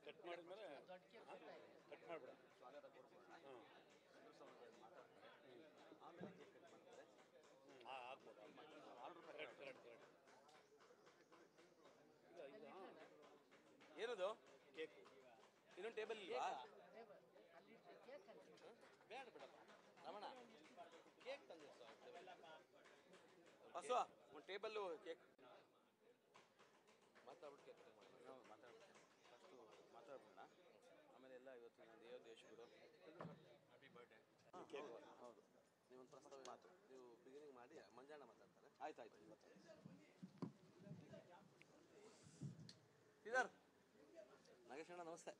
Cut ಮಾಡಿದ್ಮೇಲೆ cut ಮಾಡಿಬಿಡ ಸ್ವಾಗತ ಕೋರ್ಕೊಳ್ಳೋಣ. Chandru sir ಮಾತಾಡ್ತಾರೆ, ಆಮೇಲೆ ಕೇಕ್ ಕಟ್ ಮಾಡ್ತಾರೆ. ಆಗ್ಬೋದು ಆರ್ಡ್ರ್ ಕರೆಕ್ಟ್ ಕರೆಕ್ಟ್ ಕರೆಕ್ಟ್. ಏನದು ಕೇಕು ಇನ್ನೊಂದು ಟೇಬಲ್ ಇಲ್ವಾ? ಬೇಡ ಬಿಡಪ್ಪ ರಮಣ, ಕೇಕ್ ತಂದಿರು ಬಸವ, ಒಂದು ಟೇಬಲ್ಲು ಕೇಕ್ ಮಾತಾಡ್ಬಿಟ್ಟು ಕೇಕ್ ಕಟ್ ಮಾಡೋಣ. ನಾವು ಮಾತಾಡ್ಬಿಡ್ತೇನೆ ಫಸ್ಟು ಮಾತಾಡ್ಬಿಡೋಣ, ಆಮೇಲೆ ಎಲ್ಲ ಇವತ್ತು ನಾನು ದೇಶಗಳು ಹ್ಯಾಪಿ ಬರ್ಡೇ. ಕೇಕ್ ಹೌದು, ನೀವೊಂದು ಪ್ರಸ್ತಾವ ಮಾತು ನೀವು ಬಿಗಿನಿಂಗ್ ಮಾಡಿ ಮಂಜಾಣ ಮಾತಾಡ್ತಾರೆ. ಆಯ್ತು ಆಯ್ತು ಇವತ್ತು ಶ್ರೀಧರ್ ನಾಗೇಶಣ್ಣ ನಮಸ್ತೆ.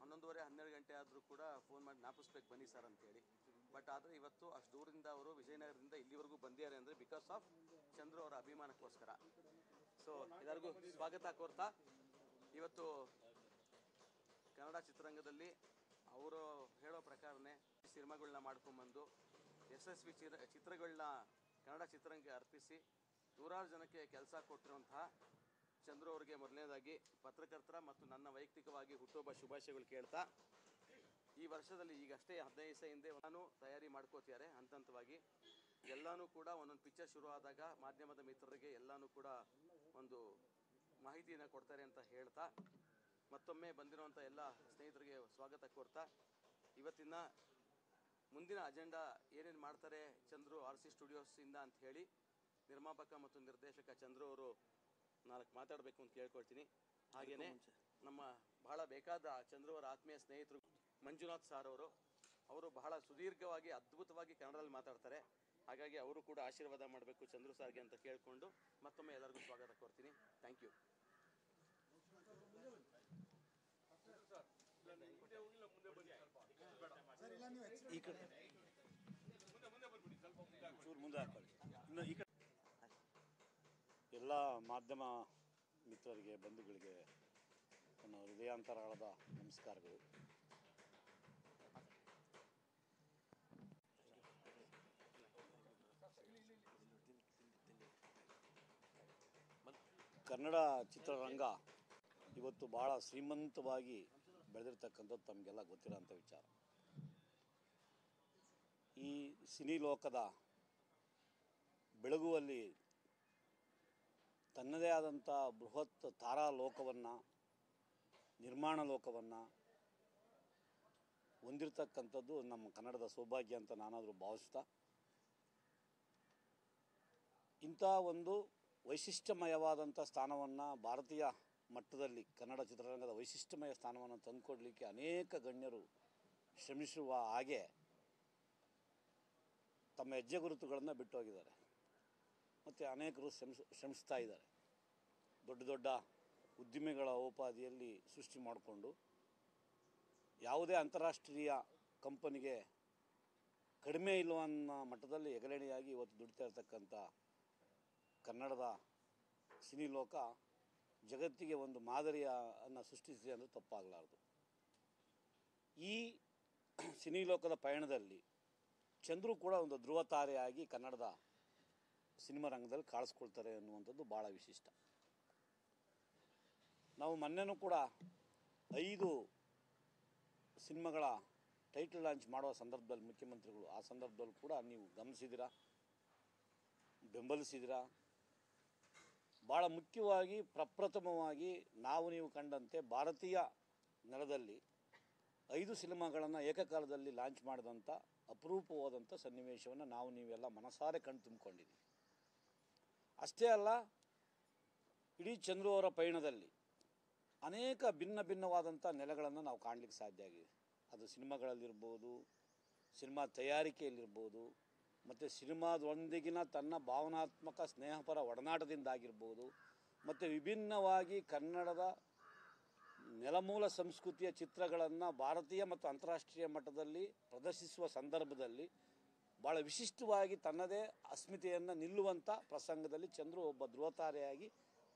11:30 12 ಗಂಟೆ ಆದರೂ ಕೂಡ ಫೋನ್ ಮಾಡಿ ಜ್ಞಾಪಿಸ್ಬೇಕು ಬನ್ನಿ ಸರ್ ಅಂತೇಳಿ. ಬಟ್ ಆದರೆ ಇವತ್ತು ಅಷ್ಟು ದೂರದಿಂದ ಅವರು ವಿಜಯನಗರದಿಂದ ಇಲ್ಲಿವರೆಗೂ ಬಂದಿದ್ದಾರೆ ಅಂದರೆ ಬಿಕಾಸ್ ಆಫ್ ಚಂದ್ರು ಅವರ ಅಭಿಮಾನಕ್ಕೋಸ್ಕರ. ಸೊ ಎಲ್ಲರಿಗೂ ಸ್ವಾಗತ ಕೋರ್ತಾ, ಇವತ್ತು ಕನ್ನಡ ಚಿತ್ರರಂಗದಲ್ಲಿ ಅವರು ಹೇಳೋ ಪ್ರಕಾರನೇ ಸಿನಿಮಾಗಳನ್ನ ಮಾಡ್ಕೊಂಬಂದು ಯಶಸ್ವಿ ಚಿತ್ರಗಳನ್ನ ಕನ್ನಡ ಚಿತ್ರರಂಗಕ್ಕೆ ಅರ್ಪಿಸಿ ನೂರಾರು ಜನಕ್ಕೆ ಕೆಲಸ ಕೊಟ್ಟಿರುವಂತಹ ಚಂದ್ರು ಅವರಿಗೆ ಮೊದಲನೇದಾಗಿ ಪತ್ರಕರ್ತರ ಮತ್ತು ನನ್ನ ವೈಯಕ್ತಿಕವಾಗಿ ಹುಟ್ಟುಹಬ್ಬ ಶುಭಾಶಯಗಳು ಕೇಳ್ತಾ, ಈ ವರ್ಷದಲ್ಲಿ ಈಗಷ್ಟೇ 15 ದಿವಸ ಹಿಂದೆ ನಾನು ತಯಾರಿ ಮಾಡ್ಕೋತಿದ್ದಾರೆ ಹಂತವಾಗಿ. ಎಲ್ಲನೂ ಕೂಡ ಒಂದೊಂದು ಪಿಕ್ಚರ್ ಶುರು ಆದಾಗ ಮಾಧ್ಯಮದ ಮಿತ್ರರಿಗೆ ಎಲ್ಲನೂ ಕೂಡ ಒಂದು ಮಾಹಿತಿಯನ್ನು ಕೊಡ್ತಾರೆ ಅಂತ ಹೇಳ್ತಾ, ಮತ್ತೊಮ್ಮೆ ಬಂದಿರುವಂಥ ಎಲ್ಲ ಸ್ನೇಹಿತರಿಗೆ ಸ್ವಾಗತ ಕೋರ್ತಾ, ಇವತ್ತಿನ ಮುಂದಿನ ಅಜೆಂಡಾ ಏನೇನು ಮಾಡ್ತಾರೆ ಚಂದ್ರು RC ಸ್ಟುಡಿಯೋಸಿಂದ ಅಂತ ಹೇಳಿ ನಿರ್ಮಾಪಕ ಮತ್ತು ನಿರ್ದೇಶಕ ಚಂದ್ರು ಅವರು 4 ಮಾತಾಡಬೇಕು ಅಂತ ಕೇಳ್ಕೊಳ್ತೀನಿ. ಹಾಗೆಯೇ ನಮ್ಮ ಬಹಳ ಬೇಕಾದ ಚಂದ್ರು ಅವರ ಆತ್ಮೀಯ ಸ್ನೇಹಿತರು ಮಂಜುನಾಥ್ ಸಾರ್ ಅವರು ಬಹಳ ಸುದೀರ್ಘವಾಗಿ ಅದ್ಭುತವಾಗಿ ಕನ್ನಡದಲ್ಲಿ ಮಾತಾಡ್ತಾರೆ. ಹಾಗಾಗಿ ಅವರು ಕೂಡ ಆಶೀರ್ವಾದ ಮಾಡಬೇಕು ಚಂದ್ರು ಸಾರ್ಗೆ ಅಂತ ಕೇಳಿಕೊಂಡು ಮತ್ತೊಮ್ಮೆ ಎಲ್ಲರಿಗೂ ಸ್ವಾಗತ ಕೋರ್ತೀನಿ. Thank you. ಈ ಕಡೆ ಚೂರು ಮುಂದೆ ಹಾಕೊಳ್ಳಿ. ಇನ್ನು ಈ ಕಡೆ ಎಲ್ಲ ಮಾಧ್ಯಮ ಮಿತ್ರರಿಗೆ ಬಂಧುಗಳಿಗೆ ನನ್ನ ಹೃದಯಾಂತರಾಳದ ನಮಸ್ಕಾರಗಳು. ಕನ್ನಡ ಚಿತ್ರರಂಗ ಇವತ್ತು ಭಾಳ ಶ್ರೀಮಂತವಾಗಿ ಬೆಳೆದಿರ್ತಕ್ಕಂಥದ್ದು ತಮಗೆಲ್ಲ ಗೊತ್ತಿರೋಂಥ ವಿಚಾರ. ಈ ಸಿನಿ ಲೋಕದ ಬೆಳಗುವಲ್ಲಿ ತನ್ನದೇ ಆದಂಥ ಬೃಹತ್ ತಾರಾ ಲೋಕವನ್ನು, ನಿರ್ಮಾಣ ಲೋಕವನ್ನು ಹೊಂದಿರತಕ್ಕಂಥದ್ದು ನಮ್ಮ ಕನ್ನಡದ ಸೌಭಾಗ್ಯ ಅಂತ ನಾನಾದರೂ ಭಾವಿಸ್ತಾ, ಇಂಥ ಒಂದು ವೈಶಿಷ್ಟ್ಯಮಯವಾದಂಥ ಸ್ಥಾನವನ್ನು ಭಾರತೀಯ ಮಟ್ಟದಲ್ಲಿ ಕನ್ನಡ ಚಿತ್ರರಂಗದ ವೈಶಿಷ್ಟ್ಯಮಯ ಸ್ಥಾನವನ್ನು ತಂದುಕೊಡಲಿಕ್ಕೆ ಅನೇಕ ಗಣ್ಯರು ಶ್ರಮಿಸುವ ಹಾಗೆ ತಮ್ಮ ಹೆಜ್ಜೆ ಗುರುತುಗಳನ್ನು ಬಿಟ್ಟು ಹೋಗಿದ್ದಾರೆ ಮತ್ತು ಅನೇಕರು ಶ್ರಮಿಸ್ತಾ ಇದ್ದಾರೆ. ದೊಡ್ಡ ದೊಡ್ಡ ಉದ್ದಿಮೆಗಳ ಉಪಾಧಿಯಲ್ಲಿ ಸೃಷ್ಟಿ ಮಾಡಿಕೊಂಡು ಯಾವುದೇ ಅಂತಾರಾಷ್ಟ್ರೀಯ ಕಂಪನಿಗೆ ಕಡಿಮೆ ಇಲ್ಲವ ಅನ್ನೋ ಮಟ್ಟದಲ್ಲಿ ಹೆಗಲೆಣೆಯಾಗಿ ಇವತ್ತು ದುಡಿತಾ ಇರ್ತಕ್ಕಂಥ ಕನ್ನಡದ ಸಿನಿ ಲೋಕ ಜಗತ್ತಿಗೆ ಒಂದು ಮಾದರಿಯನ್ನು ಸೃಷ್ಟಿಸಿದೆ ಅಂದರೆ ತಪ್ಪಾಗಲಾರದು. ಈ ಸಿನಿ ಲೋಕದ ಪಯಣದಲ್ಲಿ ಚಂದ್ರು ಕೂಡ ಒಂದು ಧ್ರುವ ತಾರೆಯಾಗಿ ಕನ್ನಡದ ಸಿನಿಮಾ ರಂಗದಲ್ಲಿ ಕಾಣಿಸ್ಕೊಳ್ತಾರೆ ಅನ್ನುವಂಥದ್ದು ಭಾಳ ವಿಶಿಷ್ಟ. ನಾವು ಮೊನ್ನೆನೂ ಕೂಡ 5 ಸಿನಿಮಾಗಳ ಟೈಟಲ್ ಲಾಂಚ್ ಮಾಡುವ ಸಂದರ್ಭದಲ್ಲಿ ಮುಖ್ಯಮಂತ್ರಿಗಳು, ಆ ಸಂದರ್ಭದಲ್ಲಿ ಕೂಡ ನೀವು ಗಮನಿಸಿದಿರಾ, ಬೆಂಬಲಿಸಿದಿರಾ. ಭಾಳ ಮುಖ್ಯವಾಗಿ ಪ್ರಪ್ರಥಮವಾಗಿ ನಾವು ನೀವು ಕಂಡಂತೆ ಭಾರತೀಯ ನೆಲದಲ್ಲಿ 5 ಸಿನಿಮಾಗಳನ್ನು ಏಕಕಾಲದಲ್ಲಿ ಲಾಂಚ್ ಮಾಡಿದಂಥ ಅಪರೂಪವಾದಂಥ ಸನ್ನಿವೇಶವನ್ನು ನಾವು ನೀವೆಲ್ಲ ಮನಸಾರೆ ಕಣ್ಣು ತುಂಬಿಕೊಂಡಿದ್ದೀವಿ. ಅಷ್ಟೇ ಅಲ್ಲ, ಇಡೀ ಚಂದ್ರು ಅವರ ಪಯಣದಲ್ಲಿ ಅನೇಕ ಭಿನ್ನವಾದಂಥ ನೆಲೆಗಳನ್ನು ನಾವು ಕಾಣಲಿಕ್ಕೆ ಸಾಧ್ಯ ಆಗಿದೆ. ಅದು ಸಿನಿಮಾಗಳಲ್ಲಿರ್ಬೋದು, ಸಿನಿಮಾ ತಯಾರಿಕೆಯಲ್ಲಿರ್ಬೋದು, ಮತ್ತು ಸಿನಿಮಾದೊಂದಿಗಿನ ತನ್ನ ಭಾವನಾತ್ಮಕ ಸ್ನೇಹಪರ ಒಡನಾಟದಿಂದಾಗಿರ್ಬೋದು, ಮತ್ತು ವಿಭಿನ್ನವಾಗಿ ಕನ್ನಡದ ನೆಲಮೂಲ ಸಂಸ್ಕೃತಿಯ ಚಿತ್ರಗಳನ್ನು ಭಾರತೀಯ ಮತ್ತು ಅಂತಾರಾಷ್ಟ್ರೀಯ ಮಟ್ಟದಲ್ಲಿ ಪ್ರದರ್ಶಿಸುವ ಸಂದರ್ಭದಲ್ಲಿ ಭಾಳ ವಿಶಿಷ್ಟವಾಗಿ ತನ್ನದೇ ಅಸ್ಮಿತೆಯನ್ನು ನಿಲ್ಲುವಂಥ ಪ್ರಸಂಗದಲ್ಲಿ ಚಂದ್ರು ಒಬ್ಬ ಧ್ರುವತಾರೆಯಾಗಿ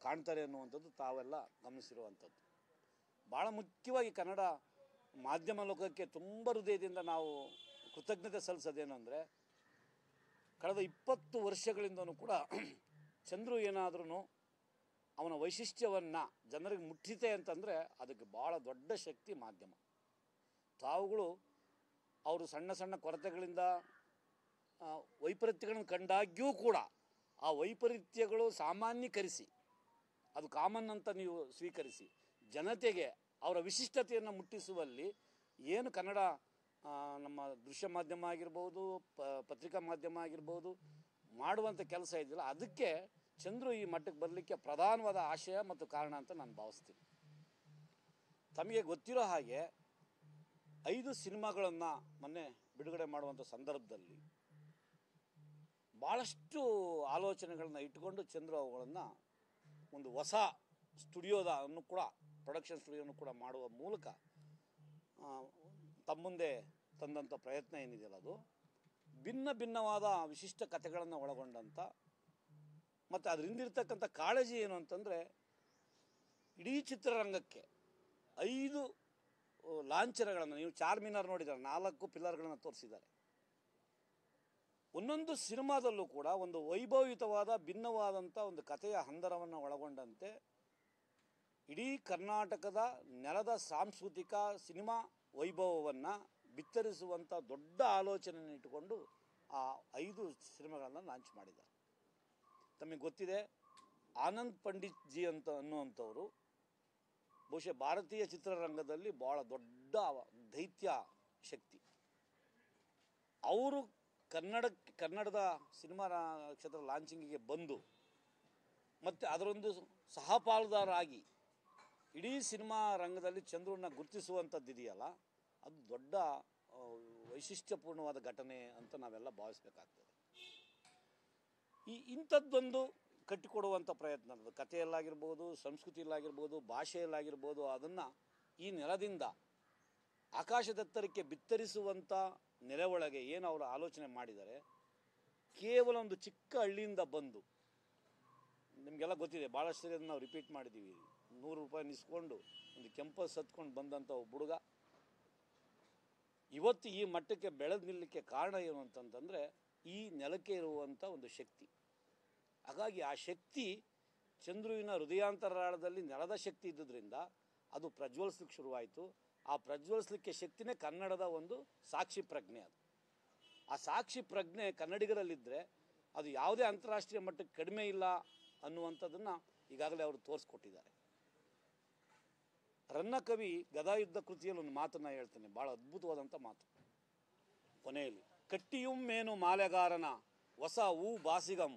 ಕಾಣ್ತಾರೆ ಅನ್ನುವಂಥದ್ದು ತಾವೆಲ್ಲ ಗಮನಿಸಿರುವಂಥದ್ದು. ಭಾಳ ಮುಖ್ಯವಾಗಿ ಕನ್ನಡ ಮಾಧ್ಯಮ ಲೋಕಕ್ಕೆ ತುಂಬ ಹೃದಯದಿಂದ ನಾವು ಕೃತಜ್ಞತೆ ಸಲ್ಲಿಸೋದೇನು ಅಂದರೆ, ಕಳೆದ 20 ವರ್ಷಗಳಿಂದನೂ ಕೂಡ ಚಂದ್ರು ಏನಾದ್ರೂ ಅವನ ವೈಶಿಷ್ಟ್ಯವನ್ನು ಜನರಿಗೆ ಮುಟ್ಟಿತೆ ಅಂತಂದರೆ ಅದಕ್ಕೆ ಭಾಳ ದೊಡ್ಡ ಶಕ್ತಿ ಮಾಧ್ಯಮ. ತಾವುಗಳು ಅವರು ಸಣ್ಣ ಸಣ್ಣ ಕೊರತೆಗಳಿಂದ ವೈಪರೀತ್ಯಗಳನ್ನು ಕಂಡಾಗ್ಯೂ ಕೂಡ ಆ ವೈಪರೀತ್ಯಗಳು ಸಾಮಾನ್ಯೀಕರಿಸಿ, ಅದು ಕಾಮನ್ ಅಂತ ನೀವು ಸ್ವೀಕರಿಸಿ, ಜನತೆಗೆ ಅವರ ವಿಶಿಷ್ಟತೆಯನ್ನು ಮುಟ್ಟಿಸುವಲ್ಲಿ ಏನು ಕನ್ನಡ ನಮ್ಮ ದೃಶ್ಯ ಮಾಧ್ಯಮ ಆಗಿರ್ಬೋದು, ಪತ್ರಿಕಾ ಮಾಧ್ಯಮ ಆಗಿರ್ಬೋದು ಮಾಡುವಂಥ ಕೆಲಸ ಇದೆಯಲ್ಲ, ಅದಕ್ಕೆ ಚಂದ್ರು ಈ ಮಟ್ಟಕ್ಕೆ ಬರಲಿಕ್ಕೆ ಪ್ರಧಾನವಾದ ಆಶಯ ಮತ್ತು ಕಾರಣ ಅಂತ ನಾನು ಭಾವಿಸ್ತೀನಿ. ತಮಗೆ ಗೊತ್ತಿರೋ ಹಾಗೆ 5 ಸಿನಿಮಾಗಳನ್ನು ಮೊನ್ನೆ ಬಿಡುಗಡೆ ಮಾಡುವಂಥ ಸಂದರ್ಭದಲ್ಲಿ ಭಾಳಷ್ಟು ಆಲೋಚನೆಗಳನ್ನ ಇಟ್ಟುಕೊಂಡು ಚಂದ್ರು ಅವುಗಳನ್ನು ಒಂದು ಹೊಸ ಸ್ಟುಡಿಯೋದನ್ನು ಕೂಡ, ಪ್ರೊಡಕ್ಷನ್ ಸ್ಟುಡಿಯೋನು ಕೂಡ ಮಾಡುವ ಮೂಲಕ ತಮ್ಮ ಮುಂದೆ ತಂದಂಥ ಪ್ರಯತ್ನ ಏನಿದೆಯಲ್ಲ, ಅದು ಭಿನ್ನ ಭಿನ್ನವಾದ ವಿಶಿಷ್ಟ ಕಥೆಗಳನ್ನು ಒಳಗೊಂಡಂಥ, ಮತ್ತು ಅದರಿಂದಿರ್ತಕ್ಕಂಥ ಕಾಳಜಿ ಏನು ಅಂತಂದರೆ ಇಡೀ ಚಿತ್ರರಂಗಕ್ಕೆ 5 ಲಾಂಛನಗಳನ್ನು, ನೀವು ಚಾರ್ಮಿನಾರ್ ನೋಡಿದ್ದಾರೆ, 4 ಪಿಲ್ಲರ್ಗಳನ್ನು ತೋರಿಸಿದ್ದಾರೆ. ಒಂದೊಂದು ಸಿನಿಮಾದಲ್ಲೂ ಕೂಡ ಒಂದು ವೈಭವಯುತವಾದ ಭಿನ್ನವಾದಂಥ ಒಂದು ಕಥೆಯ ಹಂದರವನ್ನು ಒಳಗೊಂಡಂತೆ ಇಡೀ ಕರ್ನಾಟಕದ ನೆಲದ ಸಾಂಸ್ಕೃತಿಕ ಸಿನಿಮಾ ವೈಭವವನ್ನು ಬಿತ್ತರಿಸುವಂಥ ದೊಡ್ಡ ಆಲೋಚನೆಯನ್ನು ಇಟ್ಟುಕೊಂಡು ಆ 5 ಸಿನಿಮಾಗಳನ್ನು ಲಾಂಚ್ ಮಾಡಿದ್ದಾರೆ. ತಮಗೆ ಗೊತ್ತಿದೆ, ಆನಂದ್ ಪಂಡಿತ್ ಜಿ ಅಂತ ಅನ್ನುವಂಥವರು ಬಹುಶಃ ಭಾರತೀಯ ಚಿತ್ರರಂಗದಲ್ಲಿ ಭಾಳ ದೊಡ್ಡ ದೈತ್ಯ ಶಕ್ತಿ. ಅವರು ಕನ್ನಡದ ಸಿನಿಮಾ ಕ್ಷೇತ್ರ ಲಾಂಚಿಂಗಿಗೆ ಬಂದು ಮತ್ತು ಅದರೊಂದು ಸಹಪಾಲುದಾರರಾಗಿ ಇಡೀ ಸಿನಿಮಾ ರಂಗದಲ್ಲಿ ಚಂದ್ರನ್ನ ಗುರುತಿಸುವಂಥದ್ದು ಇದೆಯಲ್ಲ, ಅದು ದೊಡ್ಡ ವೈಶಿಷ್ಟ್ಯಪೂರ್ಣವಾದ ಘಟನೆ ಅಂತ ನಾವೆಲ್ಲ ಭಾವಿಸ್ಬೇಕಾಗ್ತದೆ. ಇಂಥದ್ದೊಂದು ಕಟ್ಟಿಕೊಡುವಂಥ ಪ್ರಯತ್ನ, ಕಥೆಯಲ್ಲಾಗಿರ್ಬೋದು, ಸಂಸ್ಕೃತಿಯಲ್ಲಾಗಿರ್ಬೋದು, ಭಾಷೆಯಲ್ಲಾಗಿರ್ಬೋದು, ಅದನ್ನು ಈ ನೆಲದಿಂದ ಆಕಾಶದೆತ್ತರಕ್ಕೆ ಬಿತ್ತರಿಸುವಂಥ ನೆಲೆ ಒಳಗೆ ಏನು ಅವರು ಆಲೋಚನೆ ಮಾಡಿದ್ದಾರೆ. ಕೇವಲ ಒಂದು ಚಿಕ್ಕ ಹಳ್ಳಿಯಿಂದ ಬಂದು, ನಿಮಗೆಲ್ಲ ಗೊತ್ತಿದೆ, ಭಾಳಷ್ಟು ಸರಿ ಅದನ್ನು ನಾವು ರಿಪೀಟ್ ಮಾಡಿದ್ದೀವಿ, 100 ರೂಪಾಯಿ ನಿಸ್ಕೊಂಡು ಒಂದು ಕೆಂಪಸ್ ಹತ್ಕೊಂಡು ಬಂದಂಥ ಒಬ್ಬ ಹುಡುಗ ಇವತ್ತು ಈ ಮಟ್ಟಕ್ಕೆ ಬೆಳೆದು ನಿಲ್ಲಕ್ಕೆ ಕಾರಣ ಏನು ಅಂತಂತಂದರೆ ಈ ನೆಲಕ್ಕೆ ಇರುವಂಥ ಒಂದು ಶಕ್ತಿ. ಹಾಗಾಗಿ ಆ ಶಕ್ತಿ ಚಂದ್ರುವಿನ ಹೃದಯಾಂತರಾಳದಲ್ಲಿ ನೆಲದ ಶಕ್ತಿ ಇದ್ದುದರಿಂದ ಅದು ಪ್ರಜ್ವಲಿಸ್ಲಿಕ್ಕೆ ಶುರುವಾಯಿತು. ಆ ಪ್ರಜ್ವಲಿಸ್ಲಿಕ್ಕೆ ಶಕ್ತಿನೇ ಕನ್ನಡದ ಒಂದು ಸಾಕ್ಷಿ ಪ್ರಜ್ಞೆ. ಅದು ಆ ಸಾಕ್ಷಿ ಪ್ರಜ್ಞೆ ಕನ್ನಡಿಗರಲ್ಲಿದ್ದರೆ ಅದು ಯಾವುದೇ ಅಂತಾರಾಷ್ಟ್ರೀಯ ಮಟ್ಟಕ್ಕೆ ಕಡಿಮೆ ಇಲ್ಲ ಅನ್ನುವಂಥದ್ದನ್ನು ಈಗಾಗಲೇ ಅವರು ತೋರಿಸ್ಕೊಟ್ಟಿದ್ದಾರೆ. ರನ್ನಕವಿ ಗದಾಯುದ್ಧ ಕೃತಿಯಲ್ಲಿ ಒಂದು ಮಾತನ್ನು ಹೇಳ್ತಾನೆ, ಭಾಳ ಅದ್ಭುತವಾದಂಥ ಮಾತು. ಕೊನೆಯಲ್ಲಿ ಕಟ್ಟಿಯುಂ ಮೇನು ಮಾಲೆಗಾರನ ಹೊಸ ಹೂ ಬಾಸಿಗಂ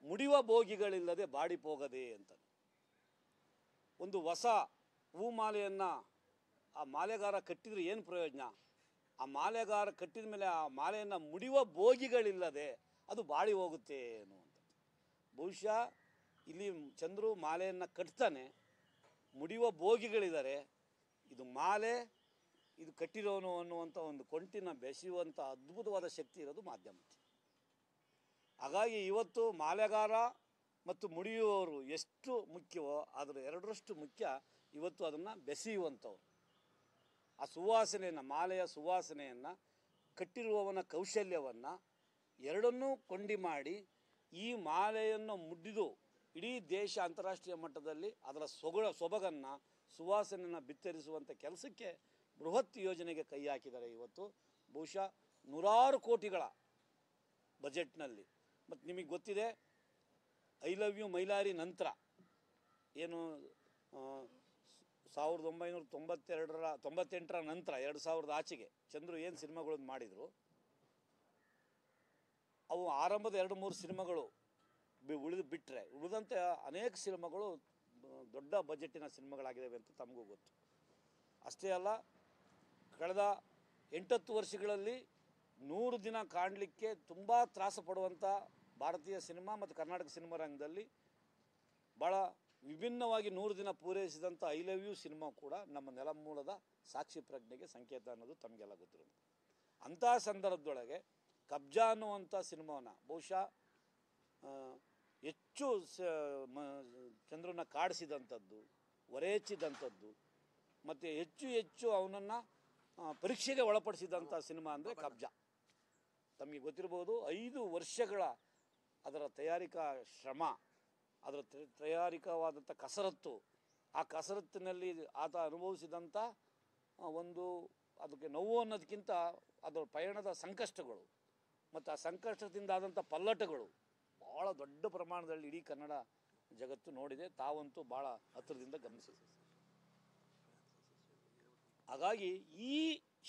ಮುಡಿವ ಭೋಗಿಗಳಿಲ್ಲದೆ ಬಾಡಿಪೋಗದೆ ಅಂತ. ಒಂದು ಹೊಸ ಹೂ ಮಾಲೆಯನ್ನು ಆ ಮಾಲೆಗಾರ ಕಟ್ಟಿದ್ರೆ ಏನು ಪ್ರಯೋಜನ? ಆ ಮಾಲೆಗಾರ ಕಟ್ಟಿದ ಮೇಲೆ ಆ ಮಾಲೆಯನ್ನು ಮುಡಿಯುವ ಭೋಗಿಗಳಿಲ್ಲದೆ ಅದು ಬಾಡಿ ಹೋಗುತ್ತೆ ಅನ್ನುವಂಥ. ಬಹುಶಃ ಇಲ್ಲಿ ಚಂದ್ರು ಮಾಲೆಯನ್ನು ಕಟ್ತಾನೆ, ಮುಡಿಯುವ ಭೋಗಿಗಳಿದ್ದಾರೆ, ಇದು ಮಾಲೆ, ಇದು ಕಟ್ಟಿರೋನು ಅನ್ನುವಂಥ ಒಂದು ಕೊಂಟಿನ ಬೆಸೆಯುವಂಥ ಅದ್ಭುತವಾದ ಶಕ್ತಿ ಇರೋದು ಮಾಧ್ಯಮಕ್ಕೆ. ಹಾಗಾಗಿ ಇವತ್ತು ಮಾಲೆಗಾರ ಮತ್ತು ಮುಡಿಯುವವರು ಎಷ್ಟು ಮುಖ್ಯವೋ ಅದರ 2ರಷ್ಟು ಮುಖ್ಯ ಇವತ್ತು ಅದನ್ನು ಬೆಸೆಯುವಂಥವ್ರು. ಆ ಸುವಾಸನೆಯನ್ನು, ಮಾಲೆಯ ಸುವಾಸನೆಯನ್ನು, ಕಟ್ಟಿರುವವನ ಕೌಶಲ್ಯವನ್ನು ಎರಡನ್ನೂ ಕೊಂಡಿ ಮಾಡಿ ಈ ಮಾಲೆಯನ್ನು ಮುಡಿದು ಇಡೀ ದೇಶ ಅಂತಾರಾಷ್ಟ್ರೀಯ ಮಟ್ಟದಲ್ಲಿ ಅದರ ಸೊಬಗನ್ನು, ಸುವಾಸನೆಯನ್ನು ಬಿತ್ತರಿಸುವಂಥ ಕೆಲಸಕ್ಕೆ ಬೃಹತ್ ಯೋಜನೆಗೆ ಕೈ ಹಾಕಿದ್ದಾರೆ. ಇವತ್ತು ಬಹುಶಃ 100 ಕೋಟಿಗಳ ಬಜೆಟ್ನಲ್ಲಿ. ಮತ್ತು ನಿಮಗೆ ಗೊತ್ತಿದೆ, ಐ ಲವ್ ಯು ಮೈಲಾರಿ ನಂತರ ಏನು 1998ರ ನಂತರ 2000 ಆಚೆಗೆ ಚಂದ್ರು ಏನು ಸಿನಿಮಾಗಳನ್ನು ಮಾಡಿದರು, ಅವು ಆರಂಭದ 2-3 ಸಿನಿಮಾಗಳು ಉಳಿದಂತೆ ಅನೇಕ ಸಿನಿಮಾಗಳು ದೊಡ್ಡ ಬಜೆಟ್ಟಿನ ಸಿನಿಮಾಗಳಾಗಿದ್ದಾವೆ ಅಂತ ತಮಗೂ ಗೊತ್ತು. ಅಷ್ಟೇ ಅಲ್ಲ, ಕಳೆದ 8-10 ವರ್ಷಗಳಲ್ಲಿ 100 ದಿನ ಕಾಣಲಿಕ್ಕೆ ತುಂಬ ತ್ರಾಸ ಪಡುವಂಥ ಭಾರತೀಯ ಸಿನಿಮಾ ಮತ್ತು ಕರ್ನಾಟಕ ಸಿನಿಮಾ ರಂಗದಲ್ಲಿ ಭಾಳ ವಿಭಿನ್ನವಾಗಿ 100 ದಿನ ಪೂರೈಸಿದಂಥ ಐ ಲವ್ ಯು ಸಿನಿಮಾ ಕೂಡ ನಮ್ಮ ನೆಲಮೂಲದ ಸಾಕ್ಷಿ ಪ್ರಜ್ಞೆಗೆ ಸಂಕೇತ ಅನ್ನೋದು ತಮಗೆಲ್ಲ ಗೊತ್ತಿರೋದು. ಅಂಥ ಸಂದರ್ಭದೊಳಗೆ ಕಬ್ಜಾ ಅನ್ನುವಂಥ ಸಿನಿಮಾವನ್ನು ಬಹುಶಃ ಹೆಚ್ಚು ಚಂದ್ರನ ಕಾಡಿಸಿದಂಥದ್ದು, ಹೊರೆಹೆಚ್ಚಿದಂಥದ್ದು ಮತ್ತು ಹೆಚ್ಚು ಅವನನ್ನು ಪರೀಕ್ಷೆಗೆ ಒಳಪಡಿಸಿದಂಥ ಸಿನಿಮಾ ಅಂದರೆ ಕಬ್ಜಾ. ತಮಗೆ ಗೊತ್ತಿರ್ಬೋದು, 5 ವರ್ಷಗಳ ಅದರ ತಯಾರಿಕಾ ಶ್ರಮ ಅದರ ತಯಾರಿಕವಾದಂಥ ಕಸರತ್ತು, ಆ ಕಸರತ್ತಿನಲ್ಲಿ ಆತ ಅನುಭವಿಸಿದಂಥ ಒಂದು ಅದಕ್ಕೆ ನೋವು ಅನ್ನೋದಕ್ಕಿಂತ ಅದರ ಪಯಣದ ಸಂಕಷ್ಟಗಳು ಮತ್ತು ಆ ಸಂಕಷ್ಟದಿಂದ ಆದಂಥ ಪಲ್ಲಟಗಳು ಭಾಳ ದೊಡ್ಡ ಪ್ರಮಾಣದಲ್ಲಿ ಇಡೀ ಕನ್ನಡ ಜಗತ್ತು ನೋಡಿದೆ. ತಾವಂತೂ ಭಾಳ ಹತ್ತಿರದಿಂದ ಗಮನಿಸಿದೆ. ಹಾಗಾಗಿ ಈ